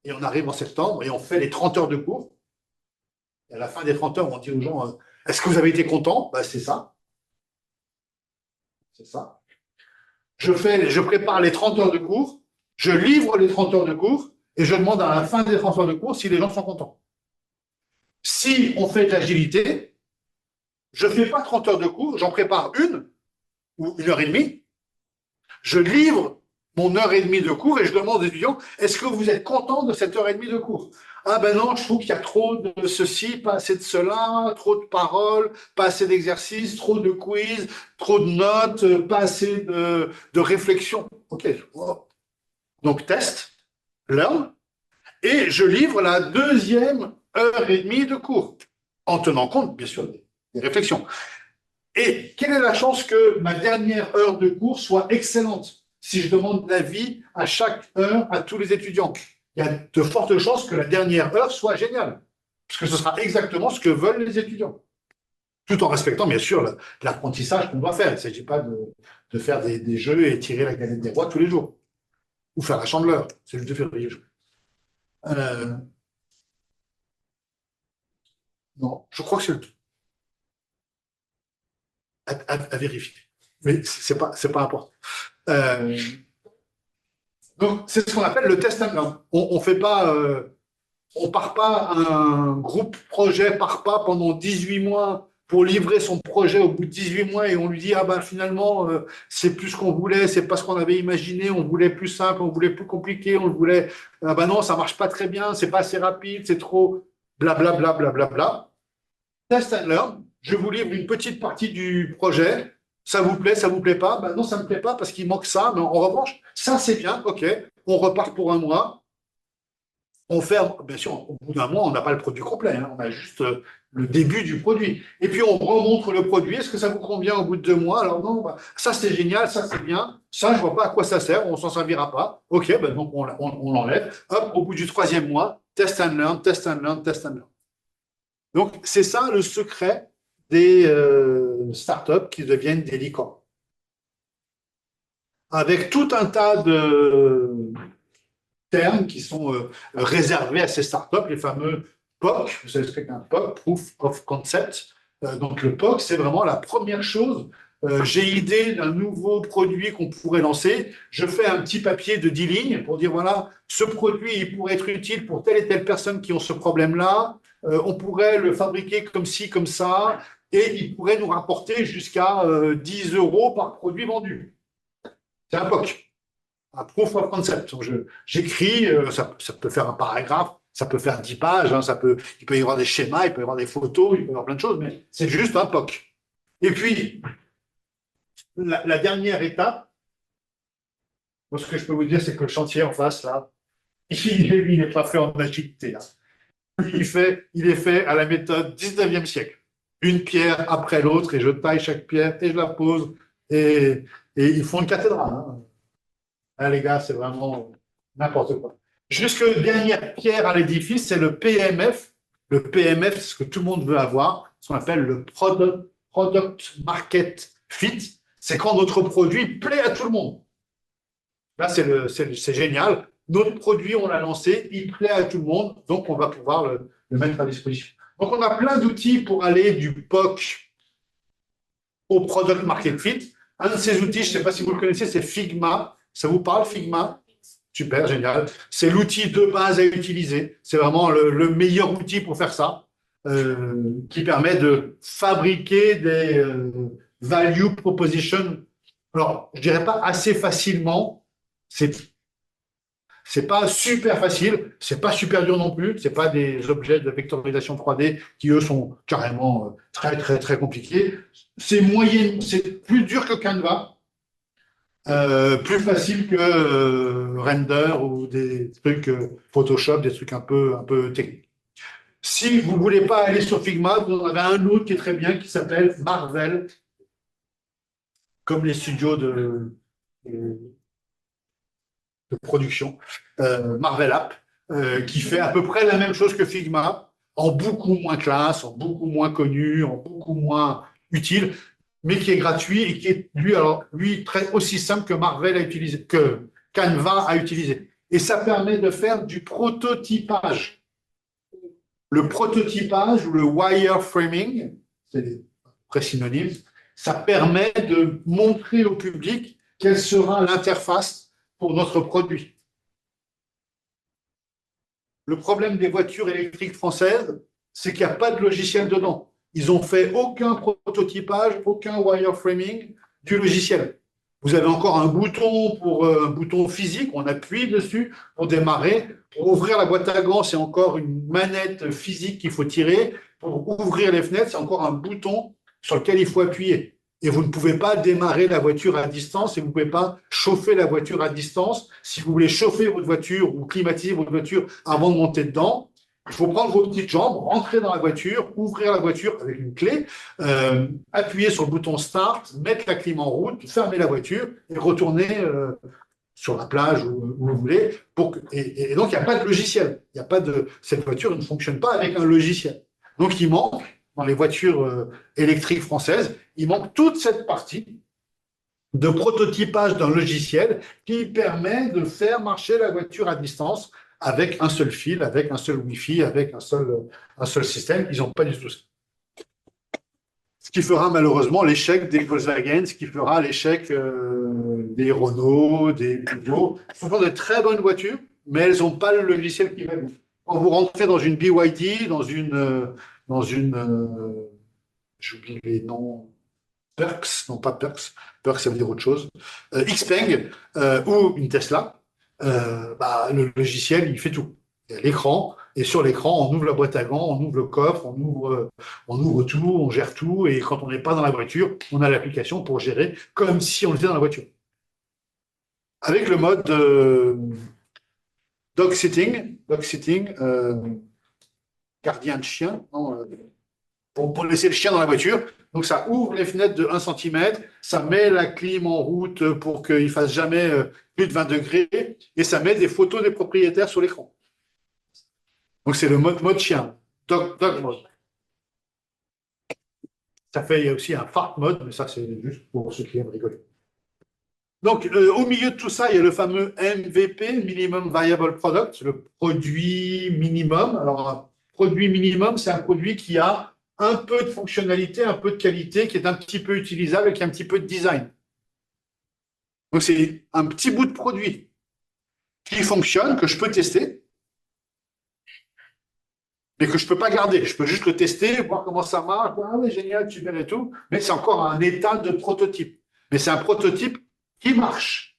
Et on arrive en septembre et on fait les 30 heures de cours. Et à la fin des 30 heures, on dit aux gens, est-ce que vous avez été content? Ben, c'est ça. C'est ça. Je prépare les 30 heures de cours, je livre les 30 heures de cours et je demande à la fin des 30 heures de cours si les gens sont contents. Si on fait de l'agilité, je ne fais pas 30 heures de cours, j'en prépare une ou 1 heure et demie. Je livre mon 1 heure et demie de cours et je demande aux étudiants, est-ce que vous êtes contents de cette 1 heure et demie de cours? Ah ben non, je trouve qu'il y a trop de ceci, pas assez de cela, trop de paroles, pas assez d'exercices, trop de quiz, trop de notes, pas assez de réflexion. OK. Donc, test, learn, et je livre la 2e 1 heure et demie de cours, en tenant compte, bien sûr, des réflexions. Et quelle est la chance que ma dernière heure de cours soit excellente si je demande l'avis à chaque heure à tous les étudiants? Il y a de fortes chances que la dernière heure soit géniale, parce que ce sera exactement ce que veulent les étudiants, tout en respectant bien sûr l'apprentissage qu'on doit faire. Il ne s'agit pas de faire des jeux et tirer la galette des rois tous les jours, ou faire la chandeleur, c'est le 2 février. Non, je crois que c'est le 2. À vérifier, mais c'est pas important. Donc, c'est ce qu'on appelle le test and learn. On fait pas, on part pas un groupe projet part pas pendant 18 mois pour livrer son projet au bout de 18 mois et on lui dit ah ben finalement c'est plus ce qu'on voulait, c'est pas ce qu'on avait imaginé, on voulait plus simple, on voulait plus compliqué, on voulait ah ben non ça marche pas très bien, c'est pas assez rapide, c'est trop blablabla blablabla. Test and learn. Je vous livre une petite partie du projet. Ça vous plaît pas? Ben non, ça me plaît pas parce qu'il manque ça. Mais en revanche, ça c'est bien. OK, on repart pour 1 mois. On fait, bien sûr, au bout d'un mois, on n'a pas le produit complet, hein, on a juste le début du produit. Et puis, on remontre le produit. Est-ce que ça vous convient au bout de 2 mois? Alors, non, bah, ça, c'est génial, ça, c'est bien. Ça, je ne vois pas à quoi ça sert, on s'en servira pas. OK, ben, donc, on l'enlève. Hop, au bout du 3e mois, test and learn, test and learn, test and learn. Donc, c'est ça le secret des startups qui deviennent des licornes. Avec tout un tas de termes qui sont réservés à ces startups, les fameux POC. Vous savez ce qu'est un POC, Proof of Concept. Donc le POC, c'est vraiment la première chose. J'ai idée d'un nouveau produit qu'on pourrait lancer. Je fais un petit papier de 10 lignes pour dire, voilà, ce produit, il pourrait être utile pour telle et telle personne qui ont ce problème-là. On pourrait le fabriquer comme ci, comme ça, et il pourrait nous rapporter jusqu'à 10 euros par produit vendu. C'est un POC, un proof of concept. Donc, j'écris, ça peut faire un paragraphe, ça peut faire 10 pages, hein, il peut y avoir des schémas, il peut y avoir des photos, il peut y avoir plein de choses, mais c'est juste un POC. Et puis, la dernière étape, moi, ce que je peux vous dire, c'est que le chantier en face, là, il n'est pas fait en agilité. Hein. Il est fait à la méthode 19e siècle. Une pierre après l'autre, et je taille chaque pierre, et je la pose, et ils font une cathédrale. Hein. Là, les gars, c'est vraiment n'importe quoi. Jusque dernière pierre à l'édifice, c'est le PMF. Le PMF, c'est ce que tout le monde veut avoir, ce qu'on appelle le Product Market Fit. C'est quand notre produit plaît à tout le monde. Là, c'est génial. Notre produit, on l'a lancé, il plaît à tout le monde, donc on va pouvoir le mettre à disposition. Donc, on a plein d'outils pour aller du POC au Product Market Fit. Un de ces outils, je ne sais pas si vous le connaissez, c'est Figma. Ça vous parle, Figma? Super, génial. C'est l'outil de base à utiliser. C'est vraiment le meilleur outil pour faire ça, qui permet de fabriquer des value propositions. Alors, je dirais pas assez facilement. C'est pas super facile. C'est pas super dur non plus. C'est pas des objets de vectorisation 3D qui, eux, sont carrément très, très, très compliqués. C'est moyen, c'est plus dur que Canva. Plus facile que Render ou des trucs Photoshop, des trucs un peu techniques. Si vous ne voulez pas aller sur Figma, vous en avez un autre qui est très bien, qui s'appelle Marvel, comme les studios de production, Marvel App, qui fait à peu près la même chose que Figma, en beaucoup moins classe, en beaucoup moins connu, en beaucoup moins utile, mais qui est gratuit et qui est, lui très aussi simple que Marvel a utilisé, que Canva a utilisé. Et ça permet de faire du prototypage. Le prototypage ou le wireframing, c'est très synonyme, ça permet de montrer au public quelle sera l'interface pour notre produit. Le problème des voitures électriques françaises, c'est qu'il n'y a pas de logiciel dedans. Ils n'ont fait aucun prototypage, aucun wireframing du logiciel. Vous avez encore un bouton physique, on appuie dessus pour démarrer. Pour ouvrir la boîte à gants, c'est encore une manette physique qu'il faut tirer. Pour ouvrir les fenêtres, c'est encore un bouton sur lequel il faut appuyer. Et vous ne pouvez pas démarrer la voiture à distance et vous ne pouvez pas chauffer la voiture à distance. Si vous voulez chauffer votre voiture ou climatiser votre voiture avant de monter dedans, il faut prendre vos petites jambes, rentrer dans la voiture, ouvrir la voiture avec une clé, appuyer sur le bouton Start, mettre la clim en route, fermer la voiture et retourner sur la plage où vous voulez. Et donc, il n'y a pas de logiciel. Cette voiture ne fonctionne pas avec un logiciel. Donc, il manque, dans les voitures électriques françaises, il manque toute cette partie de prototypage d'un logiciel qui permet de faire marcher la voiture à distance avec un seul fil, avec un seul Wi-Fi, avec un seul système. Ils n'ont pas du tout ça. Ce qui fera malheureusement l'échec des Volkswagen, ce qui fera l'échec des Renault, des Peugeot. Ce sont des très bonnes voitures, mais elles n'ont pas le logiciel qui va bien. Quand vous rentrez dans une BYD, j'oublie les noms, Perks, non pas Perks, Perks ça veut dire autre chose, Xpeng ou une Tesla, le logiciel, il fait tout. Il y a l'écran, et sur l'écran, on ouvre la boîte à gants, on ouvre le coffre, on ouvre tout, on gère tout, et quand on n'est pas dans la voiture, on a l'application pour gérer comme si on était dans la voiture. Avec le mode dog sitting, gardien de chien, non, pour laisser le chien dans la voiture. Donc, ça ouvre les fenêtres de 1 cm, ça met la clim en route pour qu'il ne fasse jamais plus de 20 degrés, et ça met des photos des propriétaires sur l'écran. Donc, c'est le mode chien, dog mode. Il y a aussi un fart mode, mais ça, c'est juste pour ceux qui aiment rigoler. Donc, au milieu de tout ça, il y a le fameux MVP, Minimum Viable Product, le produit minimum. Alors, un produit minimum, c'est un produit qui a un peu de fonctionnalité, un peu de qualité, qui est un petit peu utilisable et qui a un petit peu de design. Donc, c'est un petit bout de produit qui fonctionne, que je peux tester, mais que je ne peux pas garder. Je peux juste le tester, voir comment ça marche. Ah oui, génial, super et tout. Mais c'est encore un état de prototype. Mais c'est un prototype qui marche.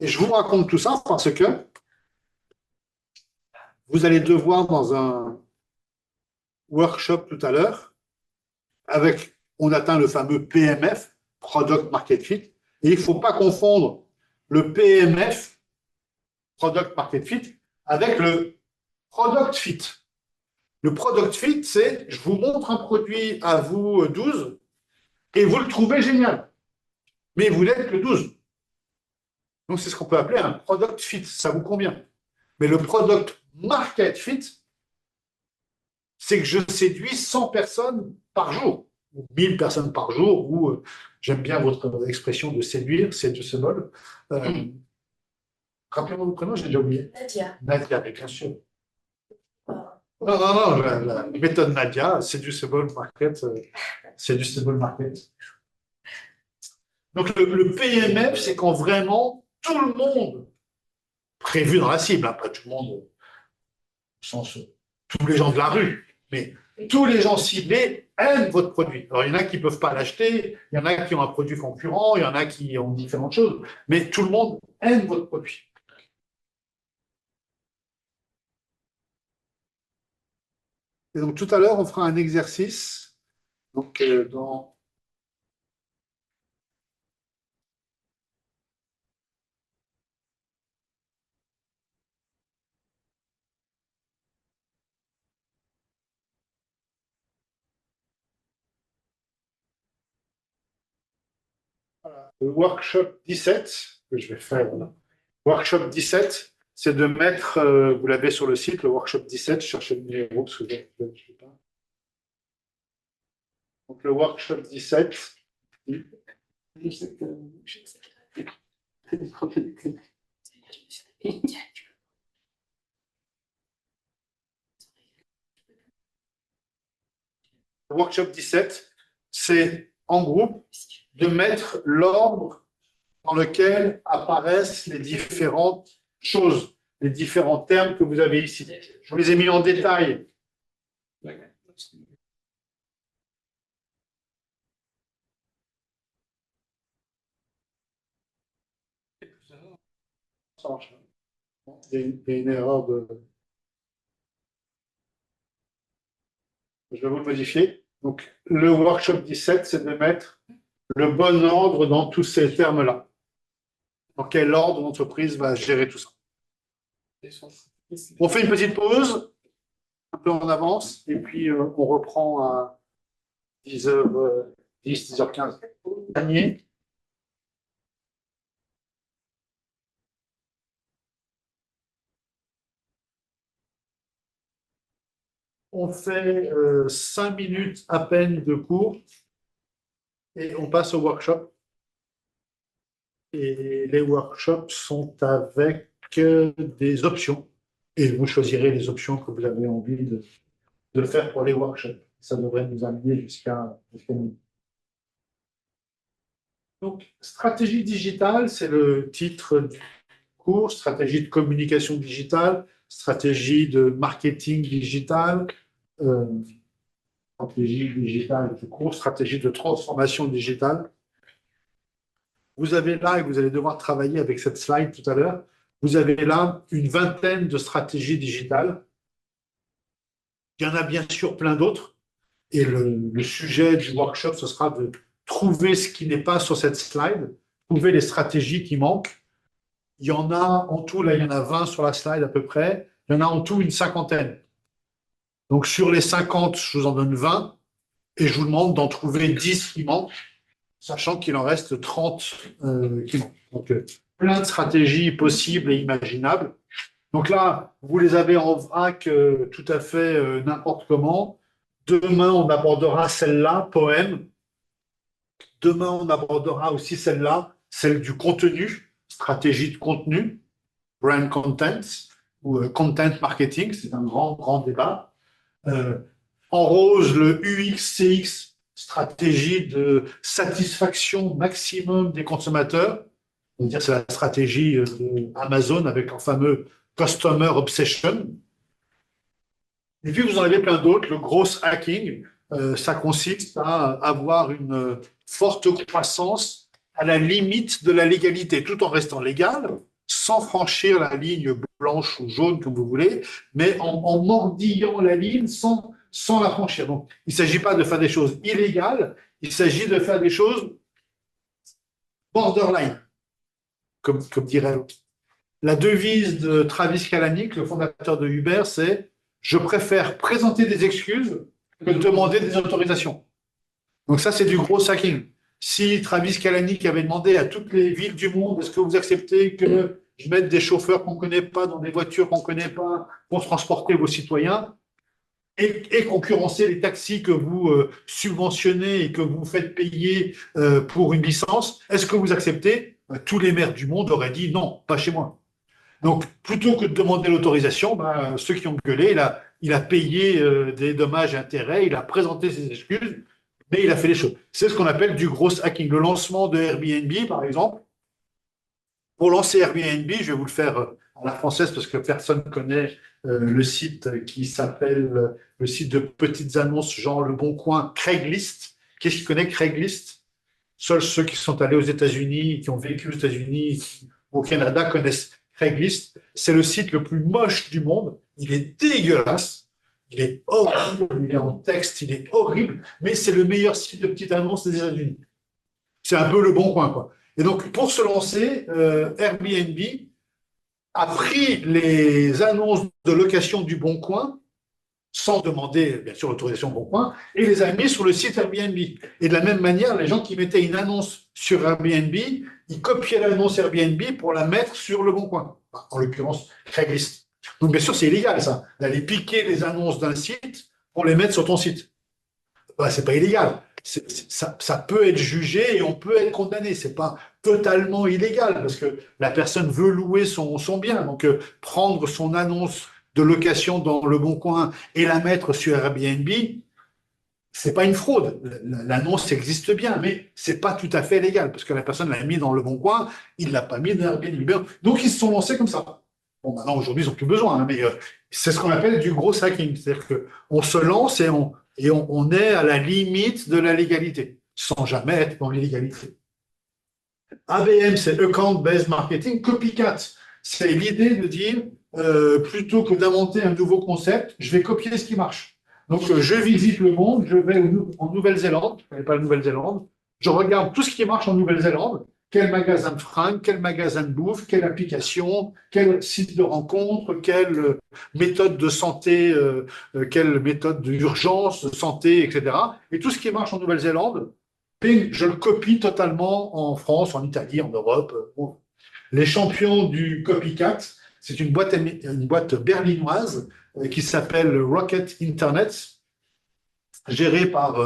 Et je vous raconte tout ça parce que vous allez devoir dans un workshop tout à l'heure, on atteint le fameux PMF, Product Market Fit, et il ne faut pas confondre le PMF, Product Market Fit, avec le Product Fit. Le Product Fit, c'est je vous montre un produit à vous 12 et vous le trouvez génial, mais vous n'êtes que 12. Donc, c'est ce qu'on peut appeler un Product Fit, ça vous convient. Mais le Product Market Fit, c'est que je séduis 100 personnes par jour, ou 1000 personnes par jour, ou j'aime bien votre expression de séduire, seducible. Rappelez-moi votre prénom, j'ai déjà oublié.
Nadia.
Nadia, mais bien sûr. Non, la méthode Nadia, seducible market, seducible market. Donc le PMF, c'est quand vraiment tout le monde, prévu dans la cible, hein, pas tout le monde, au sens tous les gens de la rue, mais tous les gens ciblés aiment votre produit. Alors, il y en a qui ne peuvent pas l'acheter, il y en a qui ont un produit concurrent, il y en a qui ont différentes choses, mais tout le monde aime votre produit. Et donc, tout à l'heure, on fera un exercice. Donc, dans... Le workshop 17, que je vais faire, voilà. Workshop 17, c'est de mettre, vous l'avez sur le site, le workshop 17, cherchez le numéro, parce que je ne sais pas. Donc, le workshop 17. Le workshop 17, c'est en groupe de mettre l'ordre dans lequel apparaissent les différentes choses, les différents termes que vous avez ici. Je vous les ai mis en détail. Ça marche. Il y a une erreur de... Je vais vous le modifier. Donc, le workshop 17, c'est de mettre le bon ordre dans tous ces termes-là. Dans quel ordre l'entreprise va gérer tout ça. On fait une petite pause, un peu en avance, et puis on reprend à 10h10, 10h15. Dernier. On fait 5 minutes à peine de cours et on passe au workshop. Et les workshops sont avec des options. Et vous choisirez les options que vous avez envie de faire pour les workshops. Ça devrait nous amener jusqu'à nous. Donc, stratégie digitale, c'est le titre du cours. Stratégie de communication digitale, stratégie de marketing digital, stratégie digitale du cours, stratégie de transformation digitale. Vous avez là, et vous allez devoir travailler avec cette slide tout à l'heure, vous avez là une vingtaine de stratégies digitales. Il y en a bien sûr plein d'autres. Et le sujet du workshop, ce sera de trouver ce qui n'est pas sur cette slide, trouver les stratégies qui manquent il y en a en tout, là, il y en a 20 sur la slide à peu près. Il y en a en tout une cinquantaine. Donc, sur les 50, je vous en donne 20 et je vous demande d'en trouver 10 qui manquent, sachant qu'il en reste 30 qui manquent. Donc, plein de stratégies possibles et imaginables. Donc là, vous les avez en vrac tout à fait n'importe comment. Demain, on abordera celle-là, poème. Demain, on abordera aussi celle-là, celle du contenu, stratégie de contenu, brand content ou content marketing. C'est un grand, grand débat. En rose, le UX-CX, stratégie de satisfaction maximum des consommateurs. On va dire c'est la stratégie d'Amazon avec leur fameux Customer Obsession. Et puis, vous en avez plein d'autres. Le gross hacking, ça consiste à avoir une forte croissance à la limite de la légalité, tout en restant légal, sans franchir la ligne blanche ou jaune, comme vous voulez, mais en mordillant la ligne sans la franchir. Donc, il ne s'agit pas de faire des choses illégales, il s'agit de faire des choses borderline, comme dirait l'autre. La devise de Travis Kalanick, le fondateur de Uber, c'est « Je préfère présenter des excuses que demander des autorisations ». Donc ça, c'est du gros hacking. Si Travis Kalanick avait demandé à toutes les villes du monde « Est-ce que vous acceptez que je mette des chauffeurs qu'on ne connaît pas dans des voitures qu'on ne connaît pas pour transporter vos citoyens ?» et concurrencer les taxis que vous subventionnez et que vous faites payer pour une licence, est-ce que vous acceptez? Tous les maires du monde auraient dit non, pas chez moi. Donc, plutôt que de demander l'autorisation, ceux qui ont gueulé, il a payé des dommages et intérêts, il a présenté ses excuses, mais il a fait les choses. C'est ce qu'on appelle du gros hacking. Le lancement de Airbnb, par exemple. Pour lancer Airbnb, je vais vous le faire à la française parce que personne ne connaît le site qui s'appelle le site de petites annonces, genre Le Bon Coin, Craigslist. Qu'est-ce qui connaît Craigslist? Seuls ceux qui sont allés aux États-Unis, qui ont vécu aux États-Unis, au Canada, connaissent Craigslist. C'est le site le plus moche du monde. Il est dégueulasse. Il est horrible. Il est en texte. Il est horrible. Mais c'est le meilleur site de petites annonces des États-Unis. C'est un peu Le Bon Coin, quoi. Et donc, pour se lancer, Airbnb a pris les annonces de location du Bon Coin, sans demander, bien sûr, l'autorisation Bon Coin, et les a mis sur le site Airbnb. Et de la même manière, les gens qui mettaient une annonce sur Airbnb, ils copiaient l'annonce Airbnb pour la mettre sur le Bon Coin, en l'occurrence Craigslist. Donc, bien sûr, c'est illégal, ça, d'aller piquer les annonces d'un site pour les mettre sur ton site. C'est pas illégal. Ça peut être jugé et on peut être condamné. C'est pas totalement illégal parce que la personne veut louer son bien. Donc, prendre son annonce de location dans le Bon Coin et la mettre sur Airbnb, c'est pas une fraude. L'annonce existe bien, mais c'est pas tout à fait légal parce que la personne l'a mis dans le Bon Coin, il l'a pas mis dans Airbnb. Donc, ils se sont lancés comme ça. Bon, maintenant, aujourd'hui, ils n'ont plus besoin, hein, mais c'est ce qu'on appelle du gros hacking. C'est-à-dire qu'on se lance et on est à la limite de la légalité, sans jamais être dans l'illégalité. ABM, c'est Account Based Marketing. Copycat, c'est l'idée de dire, plutôt que d'inventer un nouveau concept, je vais copier ce qui marche. Donc, je visite le monde, je vais en Nouvelle-Zélande, je ne connais pas la Nouvelle-Zélande, je regarde tout ce qui marche en Nouvelle-Zélande, quel magasin de fringues, quel magasin de bouffe, quelle application, quel site de rencontre, quelle méthode de santé, quelle méthode d'urgence, de santé, etc. Et tout ce qui marche en Nouvelle-Zélande, je le copie totalement en France, en Italie, en Europe. Les champions du copycat, c'est une boîte berlinoise qui s'appelle Rocket Internet, gérée par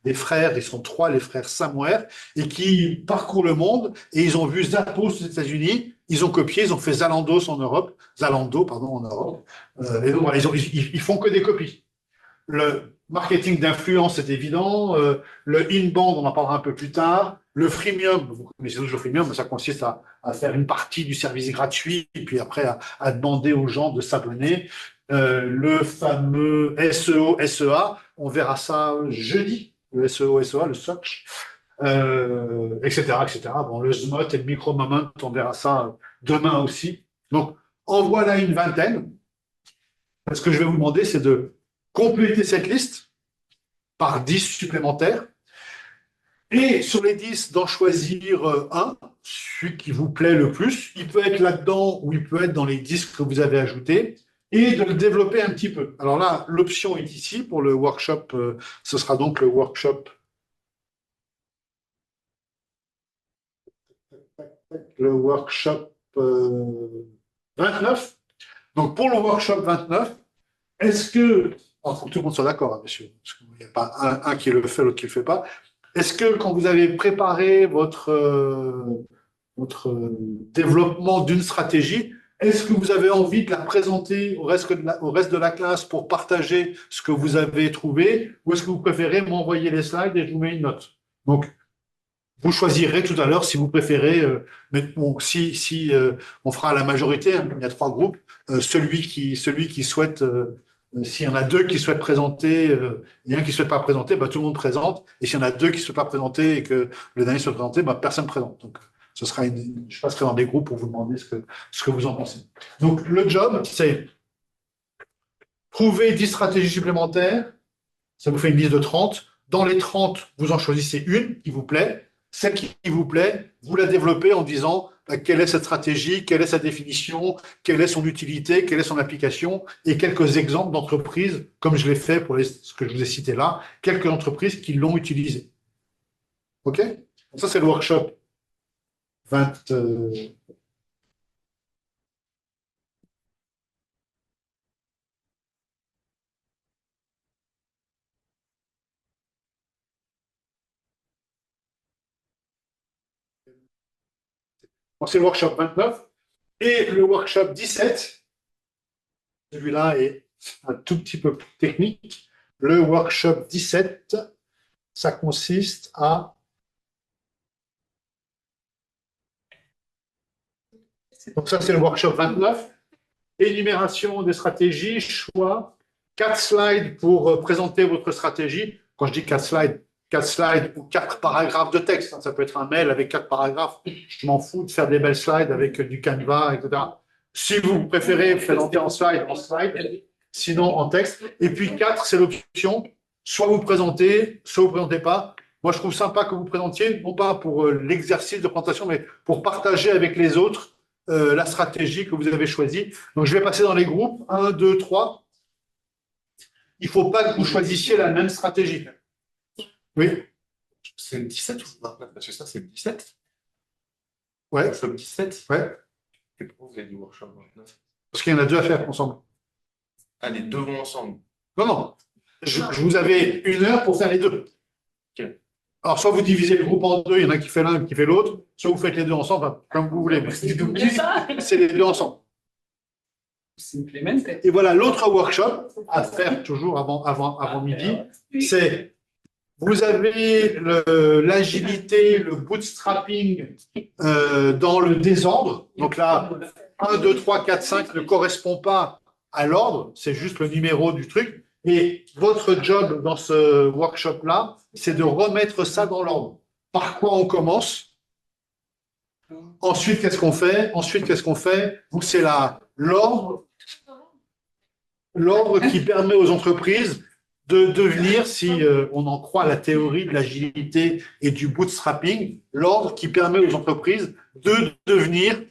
des frères, ils sont trois, les frères Samware, et qui parcourent le monde, et ils ont vu Zappos aux États-Unis, ils ont copié, ils ont fait Zalando en Europe, et donc voilà, ils font que des copies. Le marketing d'influence, c'est évident, le inbound, on en parlera un peu plus tard, le freemium, vous connaissez toujours le freemium, ça consiste à faire une partie du service gratuit, et puis après à demander aux gens de s'abonner. Le fameux SEO, SEA, on verra ça jeudi, le SEO, SEA, le search, etc., etc. Bon, le SMOT et le micro-moment, on verra ça demain aussi. Donc, en voilà une vingtaine. Ce que je vais vous demander, c'est de compléter cette liste par 10 supplémentaires Et sur les 10, d'en choisir un, celui qui vous plaît le plus. Il peut être là-dedans ou il peut être dans les 10 que vous avez ajoutés et de le développer un petit peu. Alors là, l'option est ici pour le workshop. Ce sera donc le workshop. Le workshop 29. Donc pour le workshop 29, est-ce que, il faut que tout le monde soit d'accord, hein, monsieur, parce qu'il n'y a pas un qui le fait, l'autre qui ne le fait pas. Est-ce que quand vous avez préparé votre développement d'une stratégie, est-ce que vous avez envie de la présenter au reste de la classe pour partager ce que vous avez trouvé, ou est-ce que vous préférez m'envoyer les slides et je vous mets une note? Donc, vous choisirez tout à l'heure si vous préférez, mais bon, si on fera la majorité, hein, il y a 3 groupes, celui qui souhaite, s'il y en a 2 qui souhaitent présenter et un qui ne souhaite pas présenter, bah, tout le monde présente, et s'il y en a 2 qui ne souhaitent pas présenter et que le dernier souhaite présenter, bah, personne ne présente. Donc, ce sera je passerai dans des groupes pour vous demander ce que vous en pensez. Donc, le job, c'est trouver 10 stratégies supplémentaires, ça vous fait une liste de 30. Dans les 30, vous en choisissez une qui vous plaît. Celle qui vous plaît, vous la développez en disant quelle est cette stratégie, quelle est sa définition, quelle est son utilité, quelle est son application, et quelques exemples d'entreprises, comme je l'ai fait pour ce que je vous ai cité là, quelques entreprises qui l'ont utilisé. OK? Ça, c'est le workshop 20. C'est le workshop 29. Et le workshop 17, celui-là est un tout petit peu plus technique. Le workshop 17, ça consiste à... Donc ça, c'est le workshop 29. Énumération des stratégies, choix, 4 slides pour présenter votre stratégie. Quand je dis 4 slides ou 4 paragraphes de texte, hein, ça peut être un mail avec 4 paragraphes. Je m'en fous de faire des belles slides avec du Canva, etc. Si vous préférez présenter en slide, sinon en texte. Et puis 4, c'est l'option. Soit vous présentez, soit vous ne présentez pas. Moi, je trouve sympa que vous présentiez, non pas pour l'exercice de présentation, mais pour partager avec les autres la stratégie que vous avez choisie. Donc, je vais passer dans les groupes. 1, 2, 3. Il ne faut pas que vous choisissiez la même stratégie. Oui.
C'est le 17 ou le 29? Parce que ça, c'est le 17.
Ouais.
Workshop 17.
Ouais.
Et pourquoi vous avez dit workshop 29?
Parce qu'il y en a 2 à faire ensemble.
Ah, les 2 vont ensemble.
Non, non. Je vous avais 1 heure pour faire les 2.
Ok.
Alors, soit vous divisez le groupe en 2, il y en a qui fait l'un, qui fait l'autre, soit vous faites les 2 ensemble, enfin, comme vous voulez. Mais c'est les 2 ensemble. Et voilà, l'autre workshop à faire toujours avant midi, c'est vous avez l'agilité, le bootstrapping dans le désordre. Donc là, 1, 2, 3, 4, 5 ne correspond pas à l'ordre, c'est juste le numéro du truc. Et votre job dans ce workshop-là, c'est de remettre ça dans l'ordre. Par quoi on commence? Ensuite, qu'est-ce qu'on fait? Donc, c'est l'ordre qui permet aux entreprises de devenir, si on en croit la théorie de l'agilité et du bootstrapping, l'ordre qui permet aux entreprises de devenir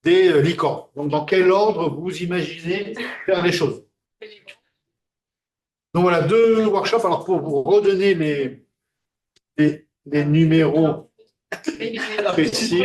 des licornes. Donc, dans quel ordre vous imaginez faire les choses? Donc, voilà, 2 workshops. Alors, pour vous redonner les numéros précis.